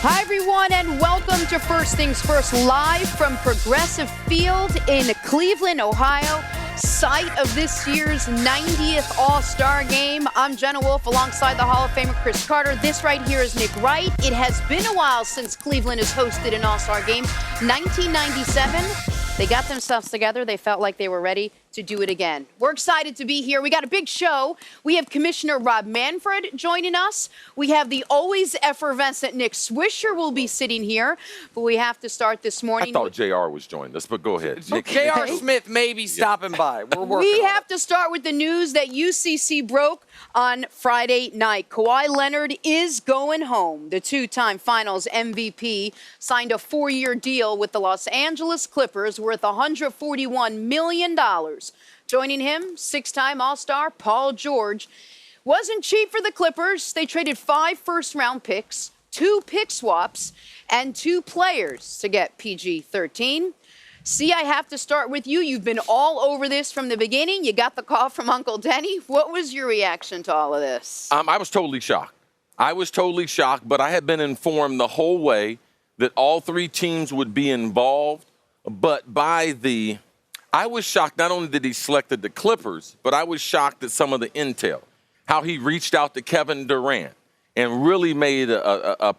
Hi, everyone, and welcome to First Things First, live from Progressive Field in Cleveland, Ohio, site of this year's 90th All-Star Game. I'm Jenna Wolfe alongside the Hall of Famer Cris Carter. This right here is Nick Wright. It has been a while since Cleveland has hosted an All-Star Game. 1997, they got themselves together. They felt like they were ready to do it again. We're excited to be here. We got a big show. We have Commissioner Rob Manfred joining us. We have the always effervescent Nick Swisher will be sitting here, but we have to start this morning. I thought JR was joining us, but go ahead. J.R. Smith may be stopping by. We're working We on have to start with the news that UCC broke on Friday night. Kawhi Leonard is going home. The two-time Finals MVP signed a 4-year deal with the Los Angeles Clippers worth $141 million. Joining him, 6-time All-Star Paul George. Wasn't cheap for the Clippers. They traded 5 first-round picks, 2 pick swaps, and 2 players to get PG-13. See, I have to start with you. You've been all over this from the beginning. You got the call from Uncle Denny. What was your reaction to all of this? I was totally shocked. I was totally shocked, but I had been informed the whole way that all 3 teams would be involved. But I was shocked not only that he selected the Clippers, but I was shocked at some of the intel, how he reached out to Kevin Durant and really made a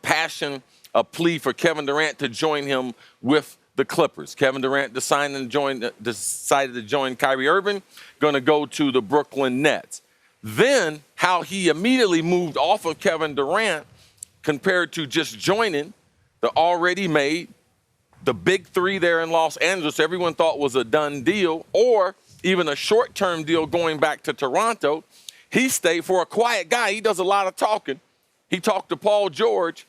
plea for Kevin Durant to join him with the Clippers. Kevin Durant decided to join Kyrie Irving, going to go to the Brooklyn Nets. Then how he immediately moved off of Kevin Durant compared to just joining the already made, the big 3 there in Los Angeles, everyone thought was a done deal, or even a short-term deal going back to Toronto. He stayed for a quiet guy. He does a lot of talking. He talked to Paul George,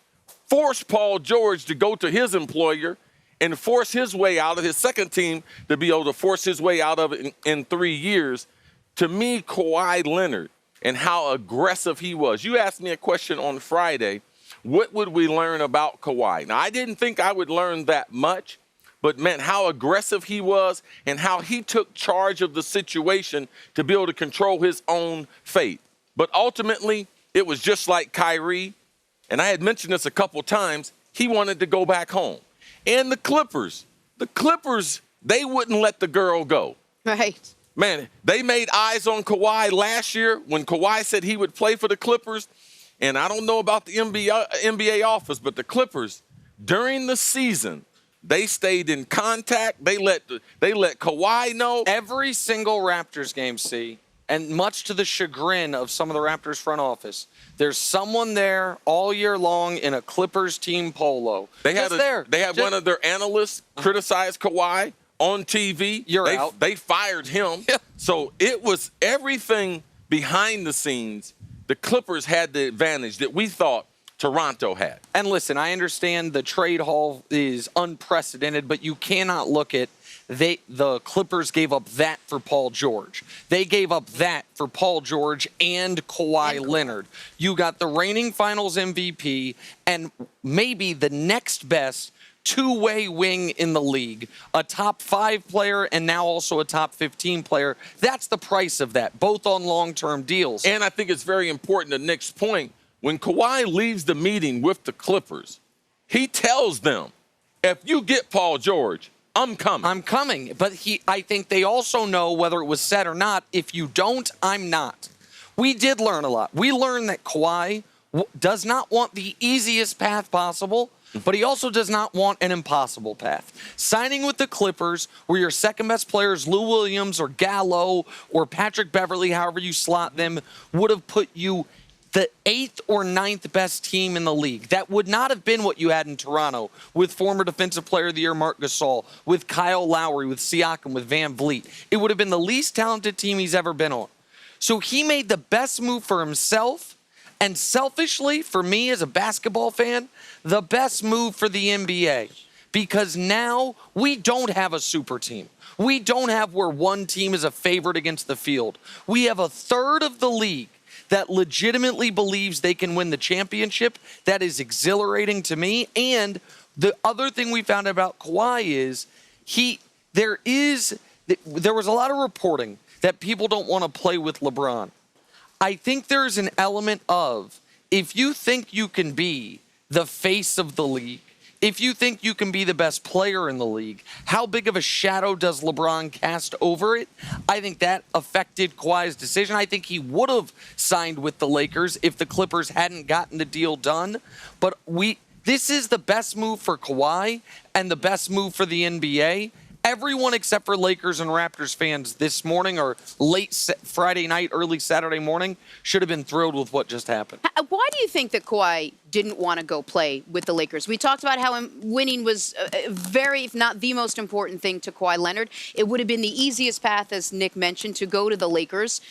forced Paul George to go to his employer and force his way out of his second team to be able to force his way out of it in 3 years. To me, Kawhi Leonard and how aggressive he was. You asked me a question on Friday. What would we learn about Kawhi? Now, I didn't think I would learn that much, but, man, how aggressive he was and how he took charge of the situation to be able to control his own fate. But ultimately, it was just like Kyrie, and I had mentioned this a couple times, he wanted to go back home. And the Clippers, they wouldn't let the girl go. Right. Man, they made eyes on Kawhi last year when Kawhi said he would play for the Clippers. And I don't know about the NBA office, but the Clippers, during the season, they stayed in contact. They let Kawhi know. Every single Raptors game, and much to the chagrin of some of the Raptors front office, there's someone there all year long in a Clippers team polo. They had one of their analysts criticize Kawhi on TV. You're out. They fired him. Yeah. So it was everything behind the scenes. The Clippers had the advantage that we thought Toronto had. And listen, I understand the trade haul is unprecedented, but you cannot look at the Clippers gave up that for Paul George. They gave up that for Paul George and Kawhi Leonard. You got the reigning Finals MVP and maybe the next best two-way wing in the league, a top 5 player and now also a top 15 player. That's the price of that, both on long-term deals. And I think it's very important to Nick's point, when Kawhi leaves the meeting with the Clippers, he tells them, if you get Paul George, I'm coming. I'm coming. But I think they also know, whether it was said or not, if you don't, I'm not. We did learn a lot. We learned that Kawhi does not want the easiest path possible, but he also does not want an impossible path. Signing with the Clippers, where your second-best players, Lou Williams or Gallo or Patrick Beverley, however you slot them, would have put you the 8th or 9th best team in the league. That would not have been what you had in Toronto with former Defensive Player of the Year Marc Gasol, with Kyle Lowry, with Siakam, with Van Vliet. It would have been the least talented team he's ever been on. So he made the best move for himself, and selfishly, for me as a basketball fan, the best move for the NBA. Because now we don't have a super team. We don't have where one team is a favorite against the field. We have a third of the league that legitimately believes they can win the championship. That is exhilarating to me. And the other thing we found about Kawhi is there was a lot of reporting that people don't want to play with LeBron. I think there's an element of, if you think you can be the face of the league, if you think you can be the best player in the league, how big of a shadow does LeBron cast over it? I think that affected Kawhi's decision. I think he would have signed with the Lakers if the Clippers hadn't gotten the deal done. But this is the best move for Kawhi and the best move for the NBA. Everyone except for Lakers and Raptors fans this morning or late Friday night, early Saturday morning should have been thrilled with what just happened. Why do you think that Kawhi didn't want to go play with the Lakers? We talked about how winning was very, if not the most important thing to Kawhi Leonard. It would have been the easiest path, as Nick mentioned, to go to the Lakers.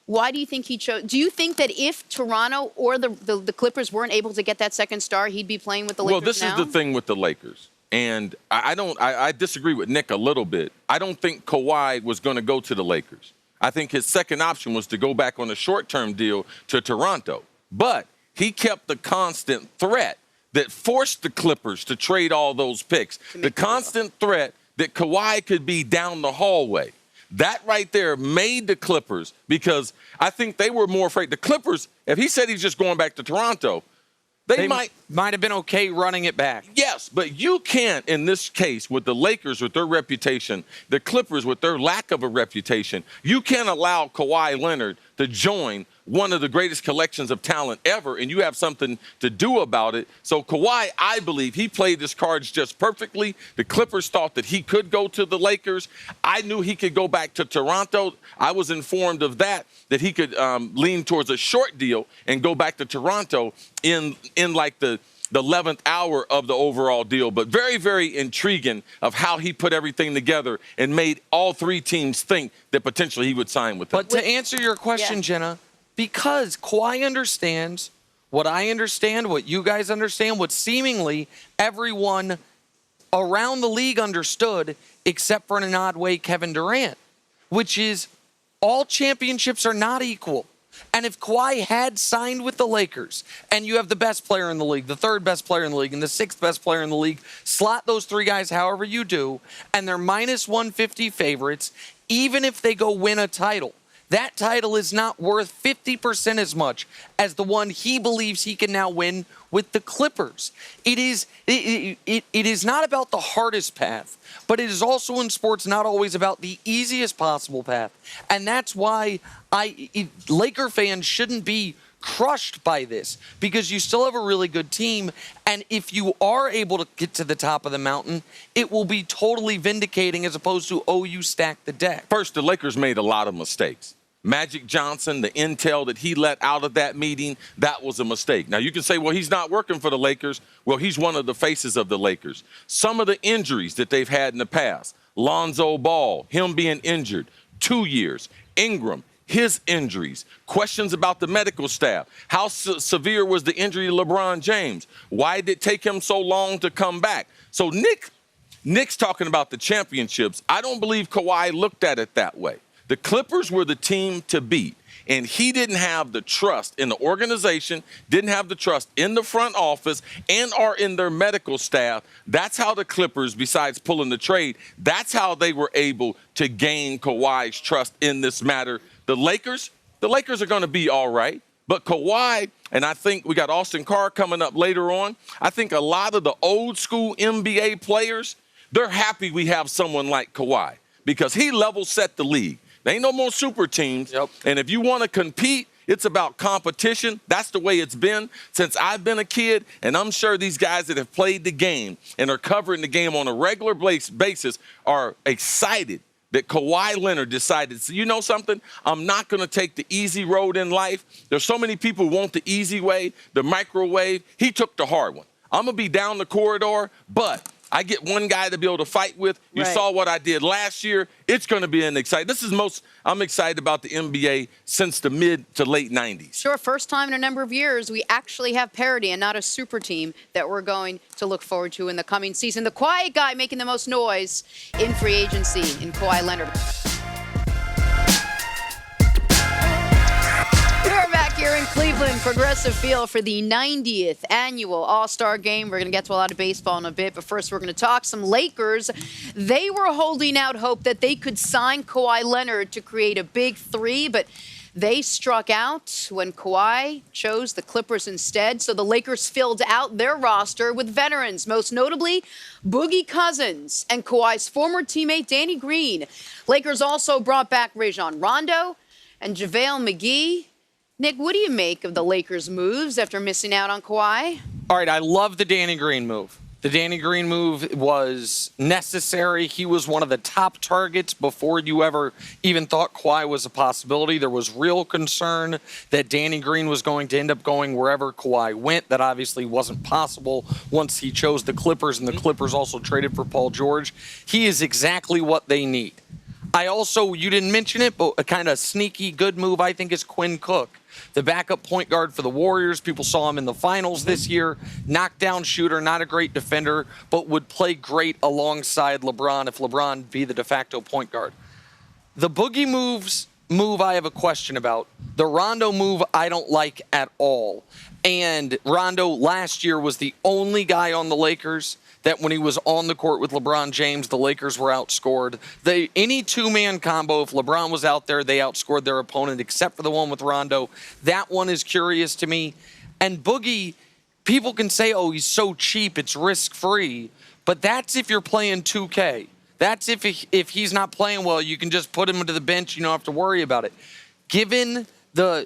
Why do you think he chose? Do you think that if Toronto or the Clippers weren't able to get that second star, he'd be playing with the Lakers now? Well, this is the thing with the Lakers. And I disagree with Nick a little bit. I don't think Kawhi was going to go to the Lakers. I think his second option was to go back on a short-term deal to Toronto. But he kept the constant threat that forced the Clippers to trade all those picks. The constant threat that Kawhi could be down the hallway. That right there made the Clippers, because I think they were more afraid. The Clippers, if he said he's just going back to Toronto, they might have been okay running it back. Yes, but you can't, in this case, with the Lakers with their reputation, the Clippers with their lack of a reputation, you can't allow Kawhi Leonard to join one of the greatest collections of talent ever, and you have something to do about it. So Kawhi, I believe, he played his cards just perfectly. The Clippers thought that he could go to the Lakers. I knew he could go back to Toronto. I was informed of that he could lean towards a short deal and go back to Toronto in like the 11th hour of the overall deal. But very, very intriguing of how he put everything together and made all three teams think that potentially he would sign with them. But to answer your question, Jenna, because Kawhi understands what I understand, what you guys understand, what seemingly everyone around the league understood, except for in an odd way Kevin Durant, which is all championships are not equal. And if Kawhi had signed with the Lakers, and you have the best player in the league, the third best player in the league, and the sixth best player in the league, slot those three guys however you do, and they're minus 150 favorites, even if they go win a title, that title is not worth 50% as much as the one he believes he can now win with the Clippers. It is not about the hardest path, but it is also in sports not always about the easiest possible path. And that's why Laker fans shouldn't be crushed by this, because you still have a really good team, and if you are able to get to the top of the mountain, it will be totally vindicating as opposed to, oh, you stacked the deck. First, the Lakers made a lot of mistakes. Magic Johnson, the intel that he let out of that meeting, that was a mistake. Now, you can say, well, he's not working for the Lakers. Well, he's one of the faces of the Lakers. Some of the injuries that they've had in the past, Lonzo Ball, him being injured, 2 years, Ingram, his injuries, questions about the medical staff. How severe was the injury to LeBron James? Why did it take him so long to come back? So Nick's talking about the championships. I don't believe Kawhi looked at it that way. The Clippers were the team to beat, and he didn't have the trust in the organization, didn't have the trust in the front office, and or in their medical staff. That's how the Clippers, besides pulling the trade, that's how they were able to gain Kawhi's trust in this matter. The Lakers are going to be all right, but Kawhi, and I think we got Austin CARR coming up later on, I think a lot of the old school NBA players, they're happy we have someone like Kawhi because he level set the league. There ain't no more super teams. Yep. And if you want to compete, it's about competition. That's the way it's been since I've been a kid. And I'm sure these guys that have played the game and are covering the game on a regular basis are excited that Kawhi Leonard decided, you know something? I'm not going to take the easy road in life. There's so many people who want the easy way, the microwave. He took the hard one. I'm going to be down the corridor, but I get one guy to be able to fight with. You saw what I did last year. It's going to be an exciting. I'm excited about the NBA since the mid to late 90s. Sure, first time in a number of years we actually have parity and not a super team that we're going to look forward to in the coming season. The quiet guy making the most noise in free agency in Kawhi Leonard. We're back here in Cleveland, Progressive Field for the 90th annual All-Star Game. We're going to get to a lot of baseball in a bit, but first we're going to talk some Lakers. They were holding out hope that they could sign Kawhi Leonard to create a big three, but They struck out when Kawhi chose the Clippers instead. So the Lakers filled out their roster with veterans, most notably Boogie Cousins and Kawhi's former teammate Danny Green. Lakers also brought back Rajon Rondo and JaVale McGee. Nick, what do you make of the Lakers' moves after missing out on Kawhi? All right, I love the Danny Green move. The Danny Green move was necessary. He was one of the top targets before you ever even thought Kawhi was a possibility. There was real concern that Danny Green was going to end up going wherever Kawhi went. That obviously wasn't possible once he chose the Clippers, and the Clippers also traded for Paul George. He is exactly what they need. I also, you didn't mention it, but a kind of sneaky good move I think is Quinn Cook, the backup point guard for the Warriors. People saw him in the finals this year. Knockdown shooter, not a great defender, but would play great alongside LeBron if LeBron be the de facto point guard. The Boogie move I have a question about. The Rondo move I don't like at all. And Rondo last year was the only guy on the Lakers that when he was on the court with LeBron James, the Lakers were outscored. Any two-man combo, if LeBron was out there, they outscored their opponent, except for the one with Rondo. That one is curious to me. And Boogie, people can say, oh, he's so cheap, it's risk-free. But that's if you're playing 2K. That's if he's not playing well, you can just put him to the bench, you don't have to worry about it. Given the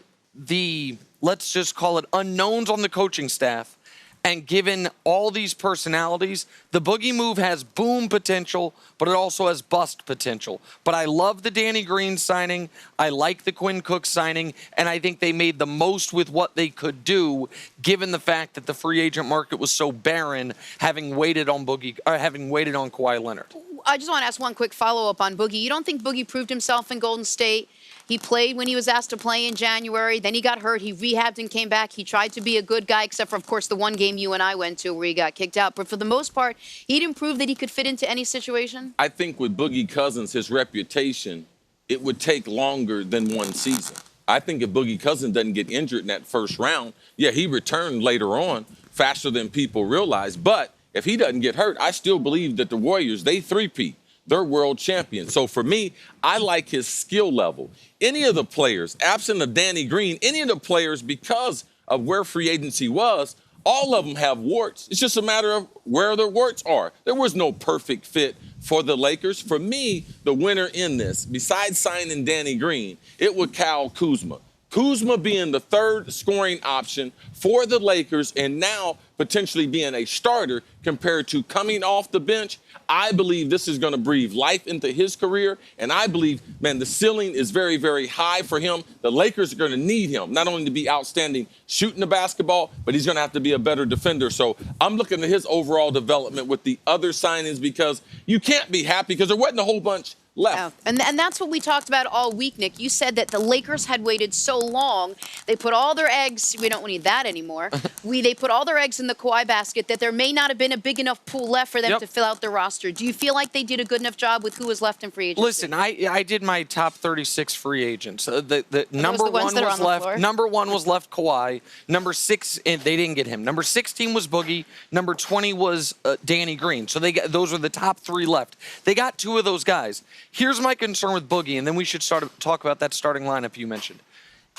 let's just call it unknowns on the coaching staff, and given all these personalities, the Boogie move has boom potential, but it also has bust potential. But I love the Danny Green signing. I like the Quinn Cook signing, and I think they made the most with what they could do, given the fact that the free agent market was so barren, having waited on Kawhi Leonard. I just want to ask one quick follow-up on Boogie. You don't think Boogie proved himself in Golden State? He played when he was asked to play in January. Then he got hurt. He rehabbed and came back. He tried to be a good guy, except for, of course, the one game you and I went to where he got kicked out. But for the most part, he didn't prove that he could fit into any situation. I think with Boogie Cousins, his reputation, it would take longer than one season. I think if Boogie Cousins doesn't get injured in that first round, yeah, he returned later on faster than people realize. But if he doesn't get hurt, I still believe that the Warriors, they three-peat. They're world champions. So for me, I like his skill level. Any of the players, absent of Danny Green, any of the players, because of where free agency was, all of them have warts. It's just a matter of where their warts are. There was no perfect fit for the Lakers. For me, the winner in this, besides signing Danny Green, it was Kyle Kuzma. Kuzma being the third scoring option for the Lakers and now potentially being a starter compared to coming off the bench. I believe this is going to breathe life into his career, and I believe, man, the ceiling is very, very high for him. The Lakers are going to need him, not only to be outstanding shooting the basketball, but he's going to have to be a better defender. So I'm looking at his overall development with the other signings because you can't be happy because there wasn't a whole bunch left. Oh. And that's what we talked about all week, Nick. You said that the Lakers had waited so long. They put all their eggs, we don't need that anymore. They put all their eggs in the Kawhi basket that there may not have been a big enough pool left for them to fill out their roster. Do you feel like they did a good enough job with who was left in free agency? Listen, I did my top 36 free agents. The number one was left. Number one was left Kawhi. Number 6, and they didn't get him. Number 16 was Boogie. Number 20 was Danny Green. So those were the top 3 left. They got 2 of those guys. Here's my concern with Boogie, and then we should talk about that starting lineup you mentioned.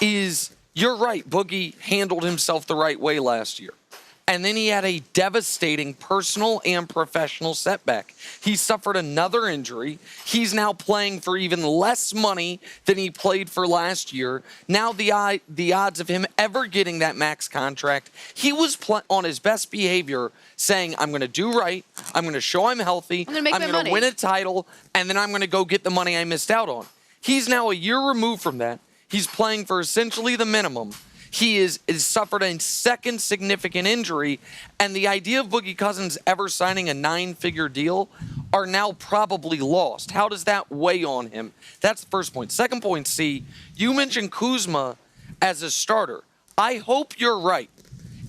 You're right, Boogie handled himself the right way last year. And then he had a devastating personal and professional setback. He suffered another injury. He's now playing for even less money than he played for last year. Now the odds of him ever getting that max contract, he was on his best behavior saying, I'm going to do right, I'm going to show I'm healthy, I'm going to win a title, and then I'm going to go get the money I missed out on. He's now a year removed from that. He's playing for essentially the minimum. He is suffered a second significant injury, and the idea of Boogie Cousins ever signing a 9-figure deal are now probably lost. How does that weigh on him? That's the first point. Second point, C, you mentioned Kuzma as a starter. I hope you're right.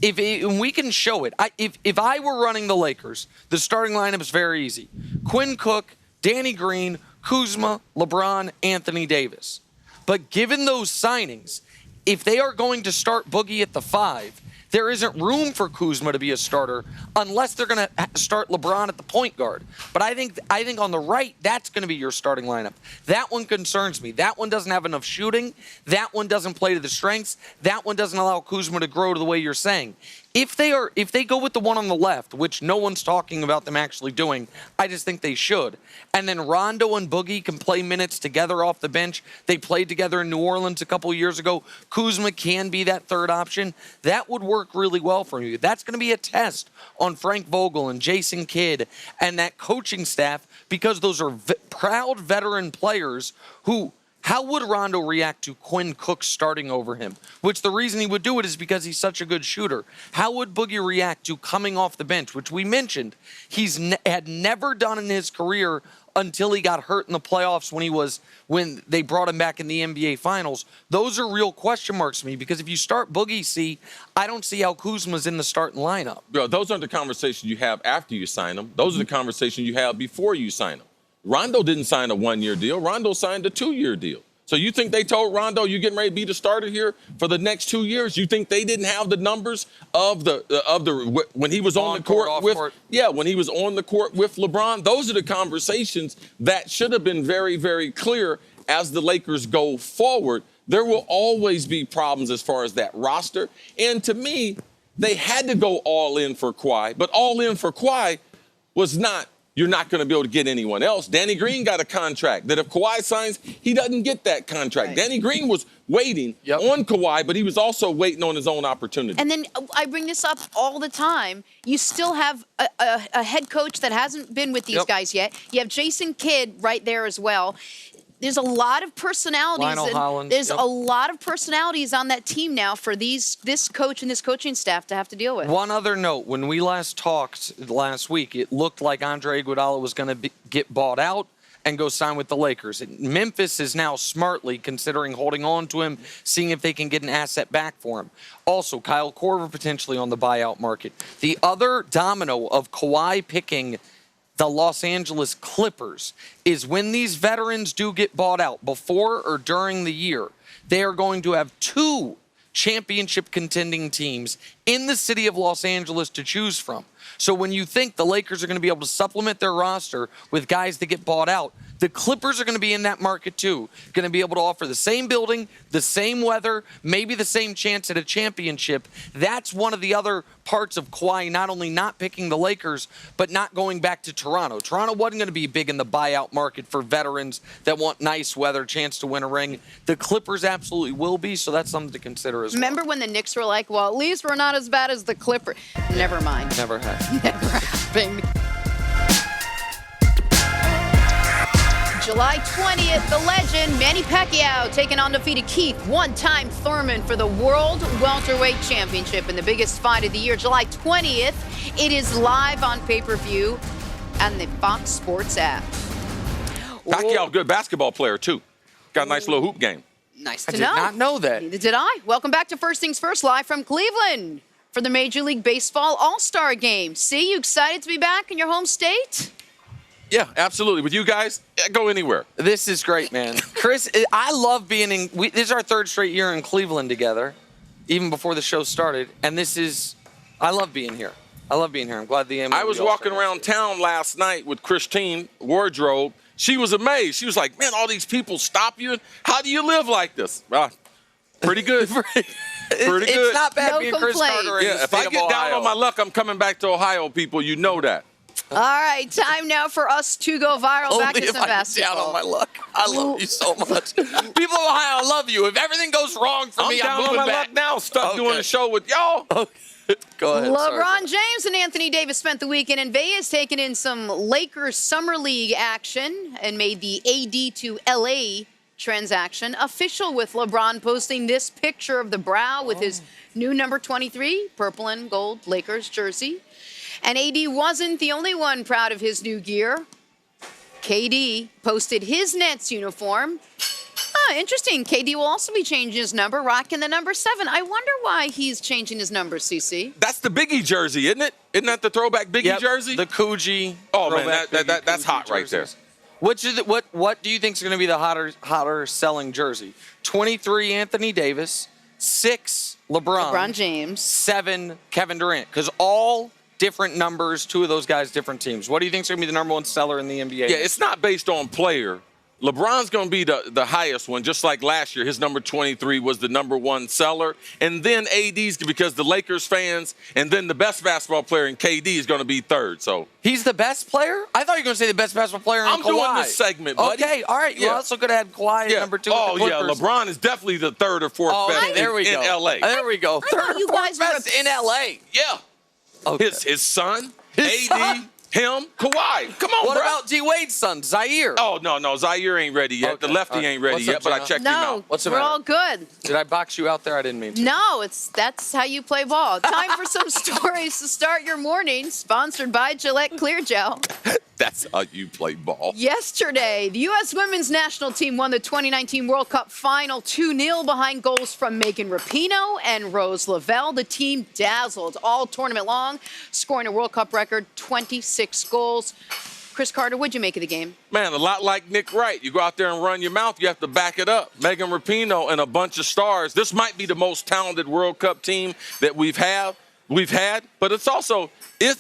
If we can show it. If I were running the Lakers, the starting lineup is very easy. Quinn Cook, Danny Green, Kuzma, LeBron, Anthony Davis. But given those signings, if they are going to start Boogie at the 5, there isn't room for Kuzma to be a starter unless they're going to start LeBron at the point guard. But I think on the right, that's going to be your starting lineup. That one concerns me. That one doesn't have enough shooting. That one doesn't play to the strengths. That one doesn't allow Kuzma to grow to the way you're saying. If they go with the one on the left, which no one's talking about them actually doing, I just think they should. And then Rondo and Boogie can play minutes together off the bench. They played together in New Orleans a couple years ago. Kuzma can be that third option. That would work really well for you. That's going to be a test on Frank Vogel and Jason Kidd and that coaching staff, because those are proud veteran players who. How would Rondo react to Quinn Cook starting over him? Which the reason he would do it is because he's such a good shooter. How would Boogie react to coming off the bench, which we mentioned had never done in his career until he got hurt in the playoffs when they brought him back in the NBA Finals? Those are real question marks to me, because if you start Boogie, I don't see how Kuzma's in the starting lineup. Bro, those aren't the conversations you have after you sign them. Those are the conversations you have before you sign them. Rondo didn't sign a 1-year deal. Rondo signed a 2-year deal. So you think they told Rondo, you're getting ready to be the starter here for the next 2 years? You think they didn't have the numbers of the when he was on the court with when he was on the court with LeBron? Those are the conversations that should have been very, very clear as the Lakers go forward. There will always be problems as far as that roster. And to me, they had to go all in for Kawhi, but all in for Kawhi was not. You're not going to be able to get anyone else. Danny Green got a contract that if Kawhi signs, he doesn't get that contract. Right. Danny Green was waiting on Kawhi, but he was also waiting on his own opportunity. And then I bring this up all the time. You still have a head coach that hasn't been with these guys yet. You have Jason Kidd right there as well. There's a lot of personalities. There's a lot of personalities on that team now for this coach and this coaching staff to have to deal with. One other note: when we last talked last week, it looked like Andre Iguodala was going to get bought out and go sign with the Lakers. Memphis is now smartly considering holding on to him, seeing if they can get an asset back for him. Also, Kyle Korver potentially on the buyout market. The other domino of Kawhi picking the Los Angeles Clippers is when these veterans do get bought out, before or during the year, they are going to have 2 championship contending teams in the city of Los Angeles to choose from. So when you think the Lakers are going to be able to supplement their roster with guys that get bought out, the Clippers are going to be in that market too, going to be able to offer the same building, the same weather, maybe the same chance at a championship. That's one of the other parts of Kawhi not only not picking the Lakers, but not going back to Toronto. Toronto wasn't going to be big in the buyout market for veterans that want nice weather, chance to win a ring. The Clippers absolutely will be, so that's something to consider as well. Remember when the Knicks were like, well, at least we're not as bad as the Clippers. Never mind. Never has. Never happened. July 20th, the legend Manny Pacquiao taking on defeated Keith, one-time Thurman for the World Welterweight Championship in the biggest fight of the year. July 20th, it is live on pay-per-view and the Fox Sports app. Pacquiao, good basketball player, too. Got a nice little hoop game. Nice to know. know. I did not know that. Neither did I. Welcome back to First Things First, live from Cleveland for the Major League Baseball All-Star Game. See, you excited to be back in your home state? Yeah, absolutely. With you guys, go anywhere. This is great, man. Cris, I love being in. This is our 3rd straight year in Cleveland together, even before the show started. And I love being here. I'm glad the MLB. I was walking around town last night with Christine Wardrobe. She was amazed. She was like, man, all these people stop you. How do you live like this? Pretty good. Pretty good. It's not bad No being Cris complaint. Carter in the If state I of get down Ohio. on my luck, I'm coming back to Ohio, people. You know that. All right, time now for us to go viral. Back Only to if some I get basketball. down on my luck. I love you so much. People of Ohio, I love you. If everything goes wrong for me, I'm down moving on my back. luck now. Stuck doing a show with y'all. Go ahead. LeBron James and Anthony Davis spent the weekend in Vegas taking in some Lakers Summer League action and made the AD to LA transaction official, with LeBron posting this picture of the brow with his new number 23, purple and gold Lakers jersey. And AD wasn't the only one proud of his new gear. KD posted his Nets uniform. Interesting. KD will also be changing his number, rocking the number 7. I wonder why he's changing his number, CC. That's the Biggie jersey, isn't it? Isn't that the throwback Biggie jersey? The Coogee. Oh, man, that's hot right there. Which is what do you think is going to be the hotter selling jersey? 23 Anthony Davis, 6 LeBron. LeBron James. 7 Kevin Durant. Because all different numbers, 2 of those guys, different teams. What do you think is going to be the number 1 seller in the NBA? Yeah, it's not based on player. LeBron's going to be the highest one, just like last year. His number 23 was the number 1 seller. And then AD's, because the Lakers fans, and then the best basketball player in KD is going to be 3rd. So he's the best player? I thought you were going to say the best basketball player in Kawhi. I'm doing this segment, buddy. Okay, all right. You also could have had Kawhi at number 2. Oh, with the yeah. Clippers. LeBron is definitely the 3rd or 4th best there we in go. LA. There we go. I 3rd thought or you 4th guys were best in LA. Yeah. Okay. His son, His AD, son? him, Kawhi. Come on, What bro. about D Wade's son, Zaire? Oh, no. Zaire ain't ready yet. Okay. The lefty All right. ain't ready What's up, yet, but I Jenna? checked him No, out. What's the we're matter? all good. Did I box you out there? I didn't mean to. No, that's how you play ball. Time for some stories to start your morning. Sponsored by Gillette Clear Gel. That's how you play ball. Yesterday, the U.S. women's national team won the 2019 World Cup final 2-0 behind goals from Megan Rapinoe and Rose Lavelle. The team dazzled all tournament long, scoring a World Cup record 26 goals. Chris Carter, what'd you make of the game? Man, a lot like Nick Wright. You go out there and run your mouth, you have to back it up. Megan Rapinoe and a bunch of stars. This might be the most talented World Cup team that we've had, but it's also,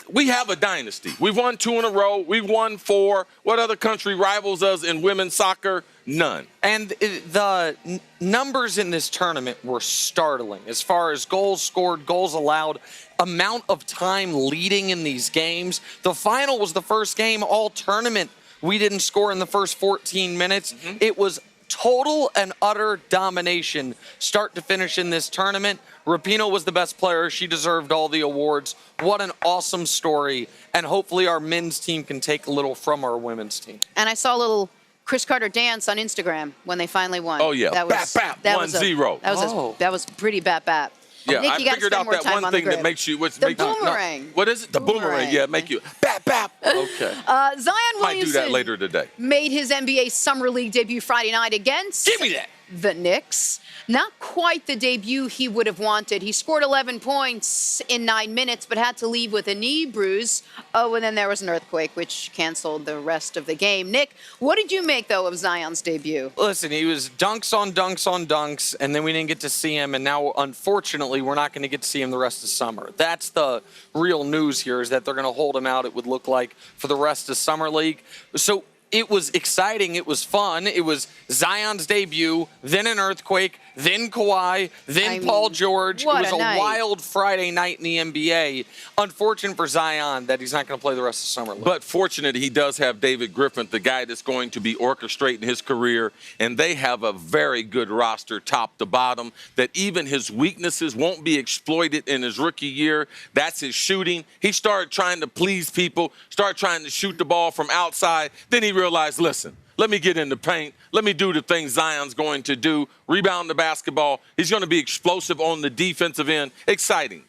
we have a dynasty. We've won 2 in a row. We've won 4. What other country rivals us in women's soccer? None. And the numbers in this tournament were startling as far as goals scored, goals allowed, amount of time leading in these games. The final was the first game all tournament we didn't score in the first 14 minutes. It was total and utter domination start to finish in this tournament. Rapinoe was the best player. She deserved all the awards. What an awesome story. And hopefully our men's team can take a little from our women's team. And I saw a little Chris Carter dance on Instagram when they finally won. Oh, yeah. That was, Bap, bap, that 1-0. That was pretty bap. Yeah, Nick, I you gotta figured spend out more that time one on the thing that grid. makes you... The boomerang. What is it? The boomerang. Yeah, make you... Bap, bap. Okay. Zion Might do that Williamson later today. made his NBA Summer League debut Friday night against Give me that. the Knicks. Not quite the debut he would have wanted. He scored 11 points in 9 minutes, but had to leave with a knee bruise. Oh, and then there was an earthquake, which canceled the rest of the game. Nick, what did you make, though, of Zion's debut? Listen, he was dunks on dunks on dunks, and then we didn't get to see him, and now, unfortunately, we're not going to get to see him the rest of summer. That's the real news here, is that they're going to hold him out, it would look like, for the rest of Summer League. So it was exciting. It was fun. It was Zion's debut, then an earthquake, then Kawhi, then Paul George. It was a wild Friday night in the NBA. Unfortunate for Zion that he's not going to play the rest of Summer League. But fortunate he does have David Griffin, the guy that's going to be orchestrating his career, and they have a very good roster top to bottom that even his weaknesses won't be exploited in his rookie year. That's his shooting. He started trying to please people, started trying to shoot the ball from outside. Then he realized, listen, let me get in the paint. Let me do the things Zion's going to do. Rebound the basketball. He's going to be explosive on the defensive end. Exciting.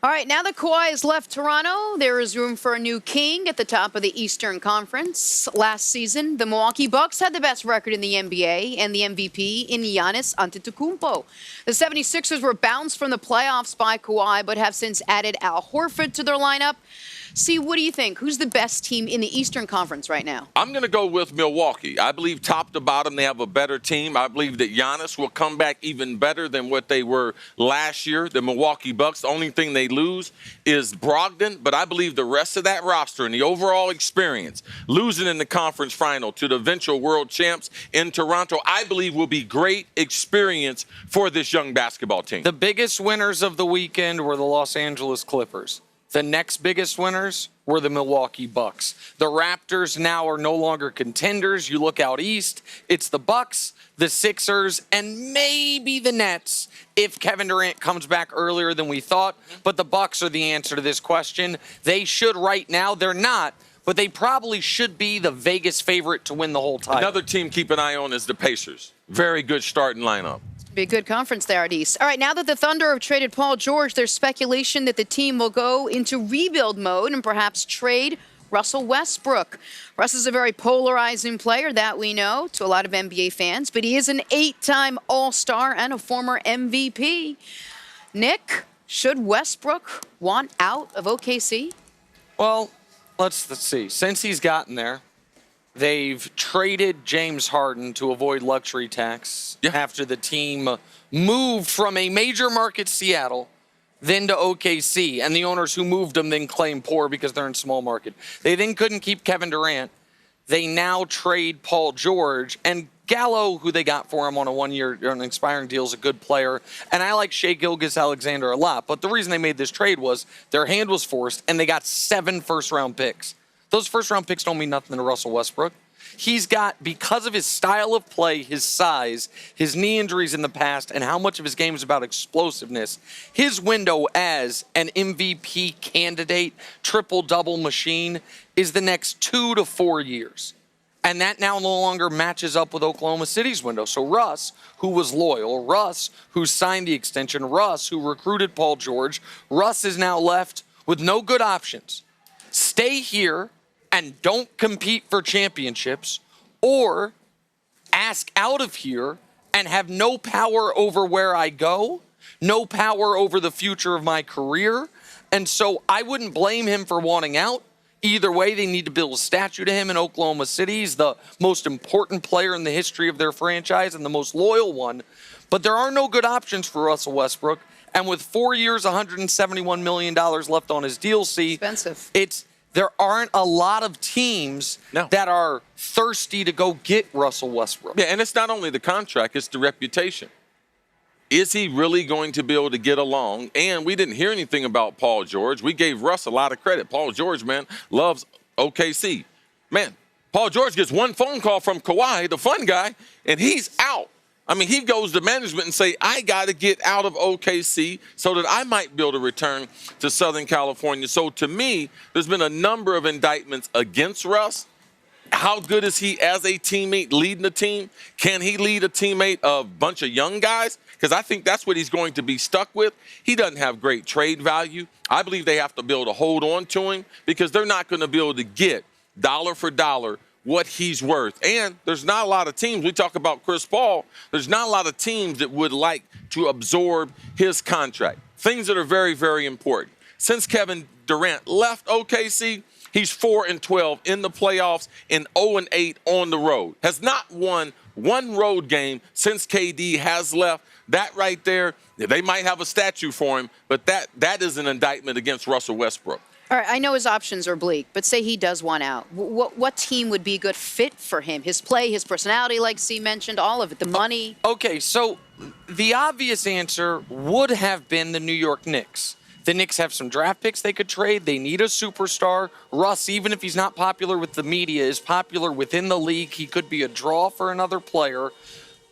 All right, now that Kawhi has left Toronto, there is room for a new king at the top of the Eastern Conference. Last season, the Milwaukee Bucks had the best record in the NBA and the MVP in Giannis Antetokounmpo. The 76ers were bounced from the playoffs by Kawhi, but have since added Al Horford to their lineup. See, what do you think? Who's the best team in the Eastern Conference right now? I'm going to go with Milwaukee. I believe top to bottom they have a better team. I believe that Giannis will come back even better than what they were last year. The Milwaukee Bucks, the only thing they lose is Brogdon, but I believe the rest of that roster and the overall experience, losing in the conference final to the eventual world champs in Toronto, I believe will be great experience for this young basketball team. The biggest winners of the weekend were the Los Angeles Clippers. The next biggest winners were the Milwaukee Bucks. The Raptors now are no longer contenders. You look out east, it's the Bucks, the Sixers, and maybe the Nets if Kevin Durant comes back earlier than we thought. But the Bucks are the answer to this question. They should right now. They're not, but they probably should be the Vegas favorite to win the whole title. Another team keep an eye on is the Pacers. Very good starting lineup. Be a good conference there at East. All right, now that the Thunder have traded Paul George, there's speculation that the team will go into rebuild mode and perhaps trade Russell Westbrook. Russ is a very polarizing player, that we know, to a lot of NBA fans, but he is an 8-time All-Star and a former MVP. Nick, should Westbrook want out of OKC? Well, let's see. Since he's gotten there, They've traded James Harden to avoid luxury tax after the team moved from a major market, Seattle, then to OKC. And the owners who moved them then claim poor because they're in small market. They then couldn't keep Kevin Durant. They now trade Paul George. And Gallo, who they got for him on a one-year on an expiring deal, is a good player. And I like Shai Gilgeous-Alexander a lot. But the reason they made this trade was their hand was forced, and they got 7 first-round picks. Those first-round picks don't mean nothing to Russell Westbrook. He's got, because of his style of play, his size, his knee injuries in the past, and how much of his game is about explosiveness, his window as an MVP candidate, triple-double machine, is the next 2 to 4 years. And that now no longer matches up with Oklahoma City's window. So Russ, who was loyal, Russ, who signed the extension, Russ, who recruited Paul George, Russ is now left with no good options. Stay here and don't compete for championships, or ask out of here and have no power over where I go, no power over the future of my career. And so I wouldn't blame him for wanting out. Either way, they need to build a statue to him in Oklahoma City. He's the most important player in the history of their franchise and the most loyal one. But there are no good options for Russell Westbrook. And with 4 years, $171 million left on his deal, expensive. There aren't a lot of teams that are thirsty to go get Russell Westbrook. Yeah, and it's not only the contract, it's the reputation. Is he really going to be able to get along? And we didn't hear anything about Paul George. We gave Russ a lot of credit. Paul George, man, loves OKC. Man, Paul George gets one phone call from Kawhi, the fun guy, and he's out. I mean, he goes to management and say, I got to get out of OKC so that I might be able to return to Southern California. So to me, there's been a number of indictments against Russ. How good is he as a teammate leading the team? Can he lead a teammate of a bunch of young guys? Because I think that's what he's going to be stuck with. He doesn't have great trade value. I believe they have to be able to hold on to him because they're not going to be able to get dollar for dollar what he's worth. And there's not a lot of teams. We talk about Chris Paul. There's not a lot of teams that would like to absorb his contract. Things that are very, very important. Since Kevin Durant left OKC, he's 4-12 in the playoffs and 0-8 on the road. Has not won one road game since KD has left. That right there, they might have a statue for him, but that is an indictment against Russell Westbrook. All right, I know his options are bleak, but say he does want out. What team would be a good fit for him? His play, his personality, like C mentioned, all of it, the money. Okay, so the obvious answer would have been the New York Knicks. The Knicks have some draft picks they could trade. They need a superstar. Russ, even if he's not popular with the media, is popular within the league. He could be a draw for another player.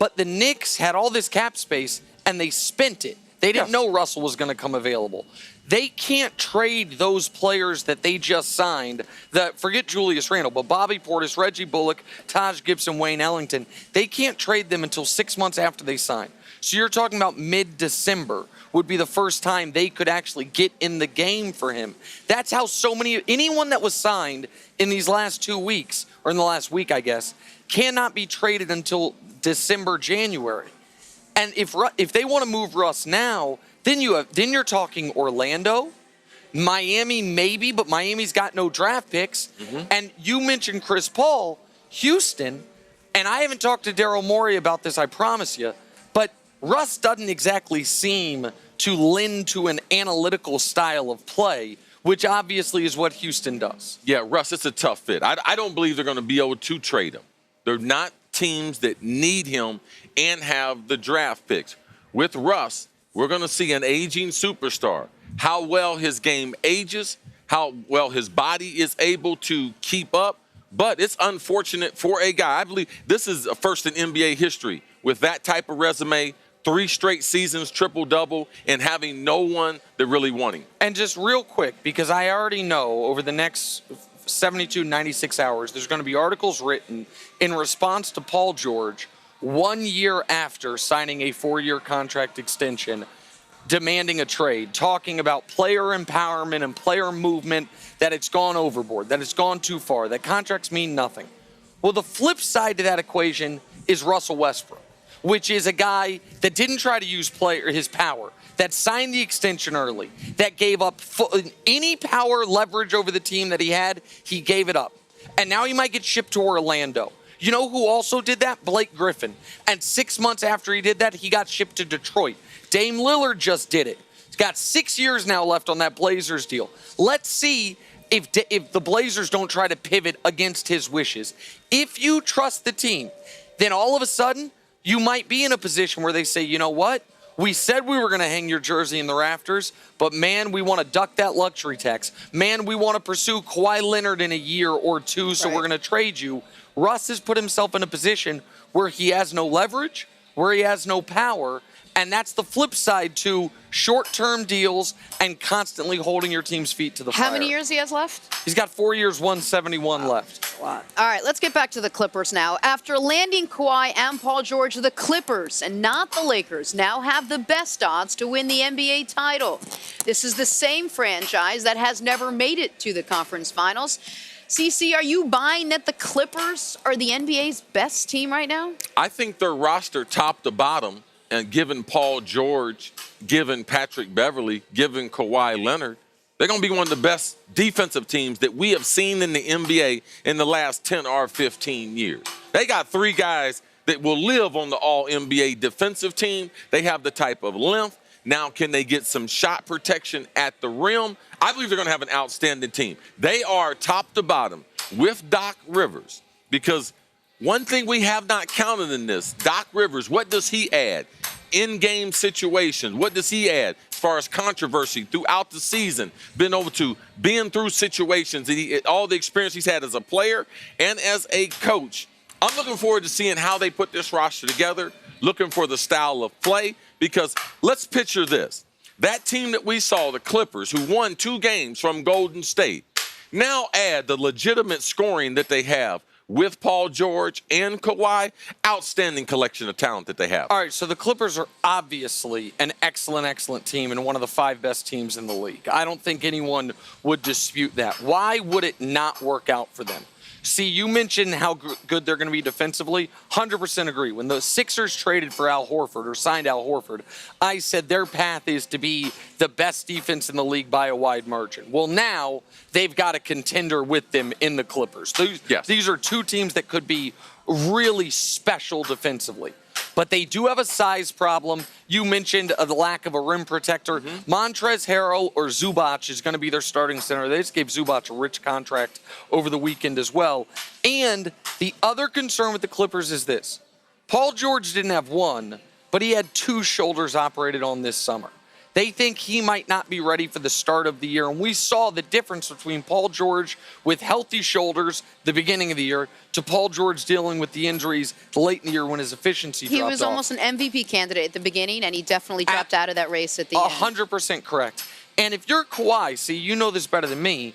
But the Knicks had all this cap space, and they spent it. They didn't know Russell was going to come available. They can't trade those players that they just signed. Forget Julius Randle, but Bobby Portis, Reggie Bullock, Taj Gibson, Wayne Ellington. They can't trade them until 6 months after they sign. So you're talking about mid-December would be the first time they could actually get in the game for him. That's how anyone that was signed in these last 2 weeks, or in the last week, I guess, cannot be traded until December, January. And if they want to move Russ now, then you're talking Orlando, Miami maybe, but Miami's got no draft picks. Mm-hmm. And you mentioned Chris Paul, Houston, and I haven't talked to Daryl Morey about this, I promise you, but Russ doesn't exactly seem to lend to an analytical style of play, which obviously is what Houston does. Yeah, Russ, it's a tough fit. I don't believe they're going to be able to trade him. They're not teams that need him and have the draft picks. With Russ, we're going to see an aging superstar. How well his game ages, how well his body is able to keep up. But it's unfortunate for a guy. I believe this is a first in NBA history with that type of resume, 3 straight seasons, triple-double, and having no one that really won him. And just real quick, because I already know over the next 72, 96 hours, there's going to be articles written in response to Paul George 1 year after signing a 4-year contract extension, demanding a trade, talking about player empowerment and player movement, that it's gone overboard, that it's gone too far, that contracts mean nothing. Well, the flip side to that equation is Russell Westbrook, which is a guy that didn't try to use his power, that signed the extension early, that gave up any power leverage over the team that he had, he gave it up. and now he might get shipped to Orlando. You know who also did that? Blake Griffin. And 6 months after he did that, he got shipped to Detroit. Dame Lillard just did it. He's got 6 years now left on that Blazers deal. Let's see if the Blazers don't try to pivot against his wishes. If you trust the team, then all of a sudden, you might be in a position where they say, you know what? We said we were going to hang your jersey in the rafters, but man, we want to duck that luxury tax. Man, we want to pursue Kawhi Leonard in a year or two, so we're going to trade you. Russ has put himself in a position where he has no leverage, where he has no power, and that's the flip side to short-term deals and constantly holding your team's feet to the fire. How many years he has left? He's got 4 years, 171 left. Wow. All right, let's get back to the Clippers now. After landing Kawhi and Paul George, the Clippers, and not the Lakers, now have the best odds to win the NBA title. This is the same franchise that has never made it to the conference finals. CC, are you buying that the Clippers are the NBA's best team right now? I think their roster top to bottom, and given Paul George, given Patrick Beverly, given Kawhi Leonard, they're going to be one of the best defensive teams that we have seen in the NBA in the last 10 or 15 years. They got 3 guys that will live on the all-NBA defensive team. They have the type of length. Now, can they get some shot protection at the rim? I believe they're going to have an outstanding team. They are top to bottom with Doc Rivers, because one thing we have not counted in this, Doc Rivers, what does he add? In-game situations, what does he add as far as controversy throughout the season? Been through situations, all the experience he's had as a player and as a coach. I'm looking forward to seeing how they put this roster together, looking for the style of play, because let's picture this. That team that we saw, the Clippers, who won 2 games from Golden State, now add the legitimate scoring that they have with Paul George and Kawhi. Outstanding collection of talent that they have. All right, so the Clippers are obviously an excellent, excellent team and one of the 5 best teams in the league. I don't think anyone would dispute that. Why would it not work out for them? See, you mentioned how good they're going to be defensively. 100% agree. When the Sixers traded for Al Horford or signed Al Horford, I said their path is to be the best defense in the league by a wide margin. Well, now they've got a contender with them in the Clippers. These are 2 teams that could be really special defensively. But they do have a size problem. You mentioned the lack of a rim protector. Montrezl Harrell or Zubac is going to be their starting center. They just gave Zubac a rich contract over the weekend as well. And the other concern with the Clippers is this. Paul George didn't have 1, but he had 2 shoulders operated on this summer. They think he might not be ready for the start of the year. And we saw the difference between Paul George with healthy shoulders the beginning of the year to Paul George dealing with the injuries late in the year when his efficiency dropped off. He was almost an MVP candidate at the beginning, and he definitely dropped out of that race at the end. 100% correct. And if you're Kawhi, see, you know this better than me,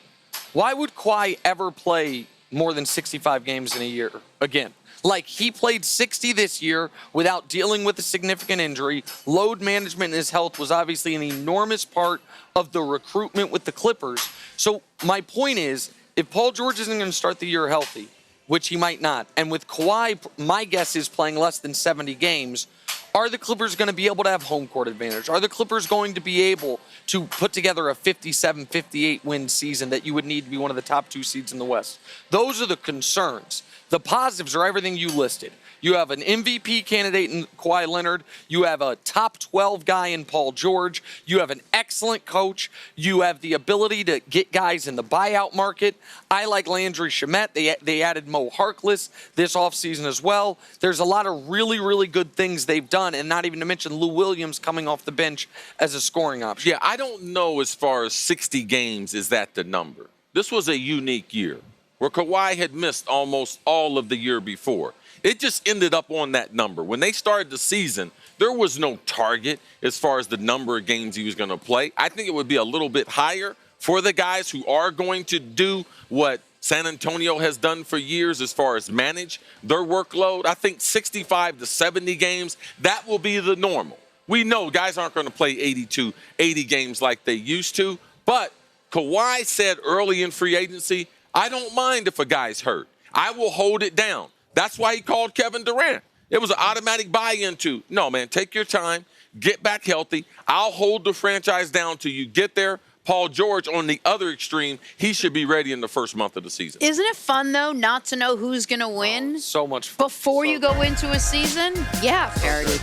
why would Kawhi ever play more than 65 games in a year again? Like, he played 60 this year without dealing with a significant injury. Load management in his health was obviously an enormous part of the recruitment with the Clippers. So my point is, if Paul George isn't going to start the year healthy, which he might not, and with Kawhi, my guess is playing less than 70 games, are the Clippers going to be able to have home court advantage? Are the Clippers going to be able to put together a 57, 58 win season that you would need to be one of the top 2 seeds in the West? Those are the concerns. The positives are everything you listed. You have an MVP candidate in Kawhi Leonard. You have a top 12 guy in Paul George. You have an excellent coach. You have the ability to get guys in the buyout market. I like Landry Shamet. They added Mo Harkless this offseason as well. There's a lot of really, really good things they've done, and not even to mention Lou Williams coming off the bench as a scoring option. Yeah, I don't know as far as 60 games, is that the number? This was a unique year where Kawhi had missed almost all of the year before. It just ended up on that number. When they started the season, there was no target as far as the number of games he was going to play. I think it would be a little bit higher for the guys who are going to do what San Antonio has done for years as far as manage their workload. I think 65 to 70 games, that will be the normal. We know guys aren't going to play 80 games like they used to, but Kawhi said early in free agency, I don't mind if a guy's hurt. I will hold it down. That's why he called Kevin Durant. It was an automatic buy-in to, no, man, take your time, get back healthy. I'll hold the franchise down till you get there. Paul George on the other extreme, he should be ready in the first month of the season. Isn't it fun, though, not to know who's going to win So much fun. before you go into a season? Yeah, Parody.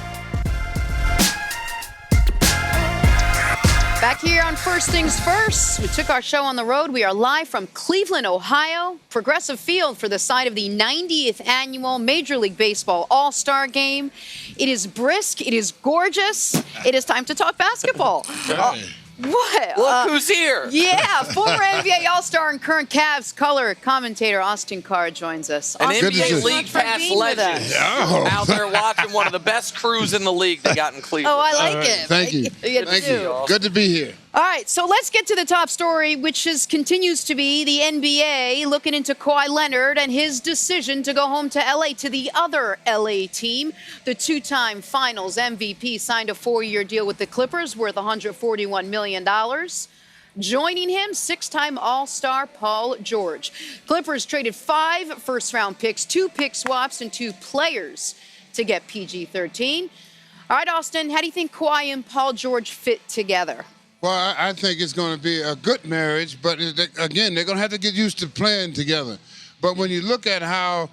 Back here on First Things First, we took our show on the road. We are live from Cleveland, Ohio, Progressive Field for the site of the 90th annual Major League Baseball All-Star Game. It is brisk. It is gorgeous. It is time to talk basketball. What? Look who's here. Yeah, former NBA All-Star and current Cavs color commentator Austin CARR joins us. An Austin, NBA thanks so League much for Pass being with legend us. out there watching one of the best crews in the league they got in Cleveland. Oh, I like All right, it. thank you. Thank you. Good to be here. All right, so let's get to the top story, which continues to be the NBA looking into Kawhi Leonard and his decision to go home to LA to the other LA team. The two-time Finals MVP signed a 4-year deal with the Clippers worth $141 million. Joining him, 6-time All-Star Paul George. Clippers traded 5 first-round picks, 2 pick swaps, and 2 players to get PG-13. All right, Austin, how do you think Kawhi and Paul George fit together? Well, I think it's going to be a good marriage, but again, they're going to have to get used to playing together. But when you look at how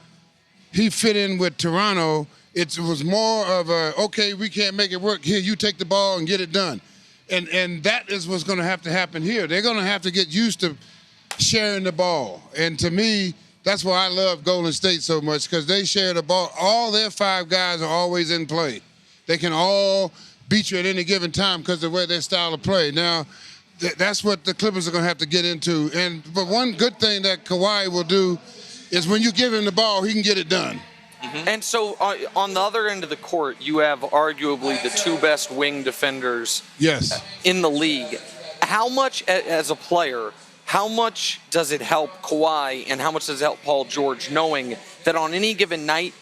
he fit in with Toronto, it was more of a, okay, we can't make it work. Here, you take the ball and get it done. And that is what's going to have to happen here. They're going to have to get used to sharing the ball. And to me, that's why I love Golden State so much, because they share the ball. All their 5 guys are always in play. They can all beat you at any given time because of the way their style of play. Now, that's what the Clippers are going to have to get into. But one good thing that Kawhi will do is when you give him the ball, he can get it done. Mm-hmm. And so on the other end of the court, you have arguably the 2 best wing defenders in the league. How much, as a player, how much does it help Kawhi and how much does it help Paul George knowing that on any given night,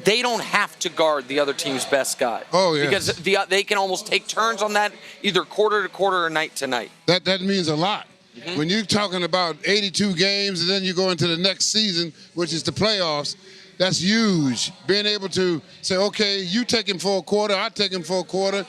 they don't have to guard the other team's best guy? Oh, yes. Because they can almost take turns on that either quarter to quarter or night to night. That means a lot. Mm-hmm. When you're talking about 82 games and then you go into the next season, which is the playoffs, that's huge. Being able to say, okay, you take him for a quarter, I take him for a quarter,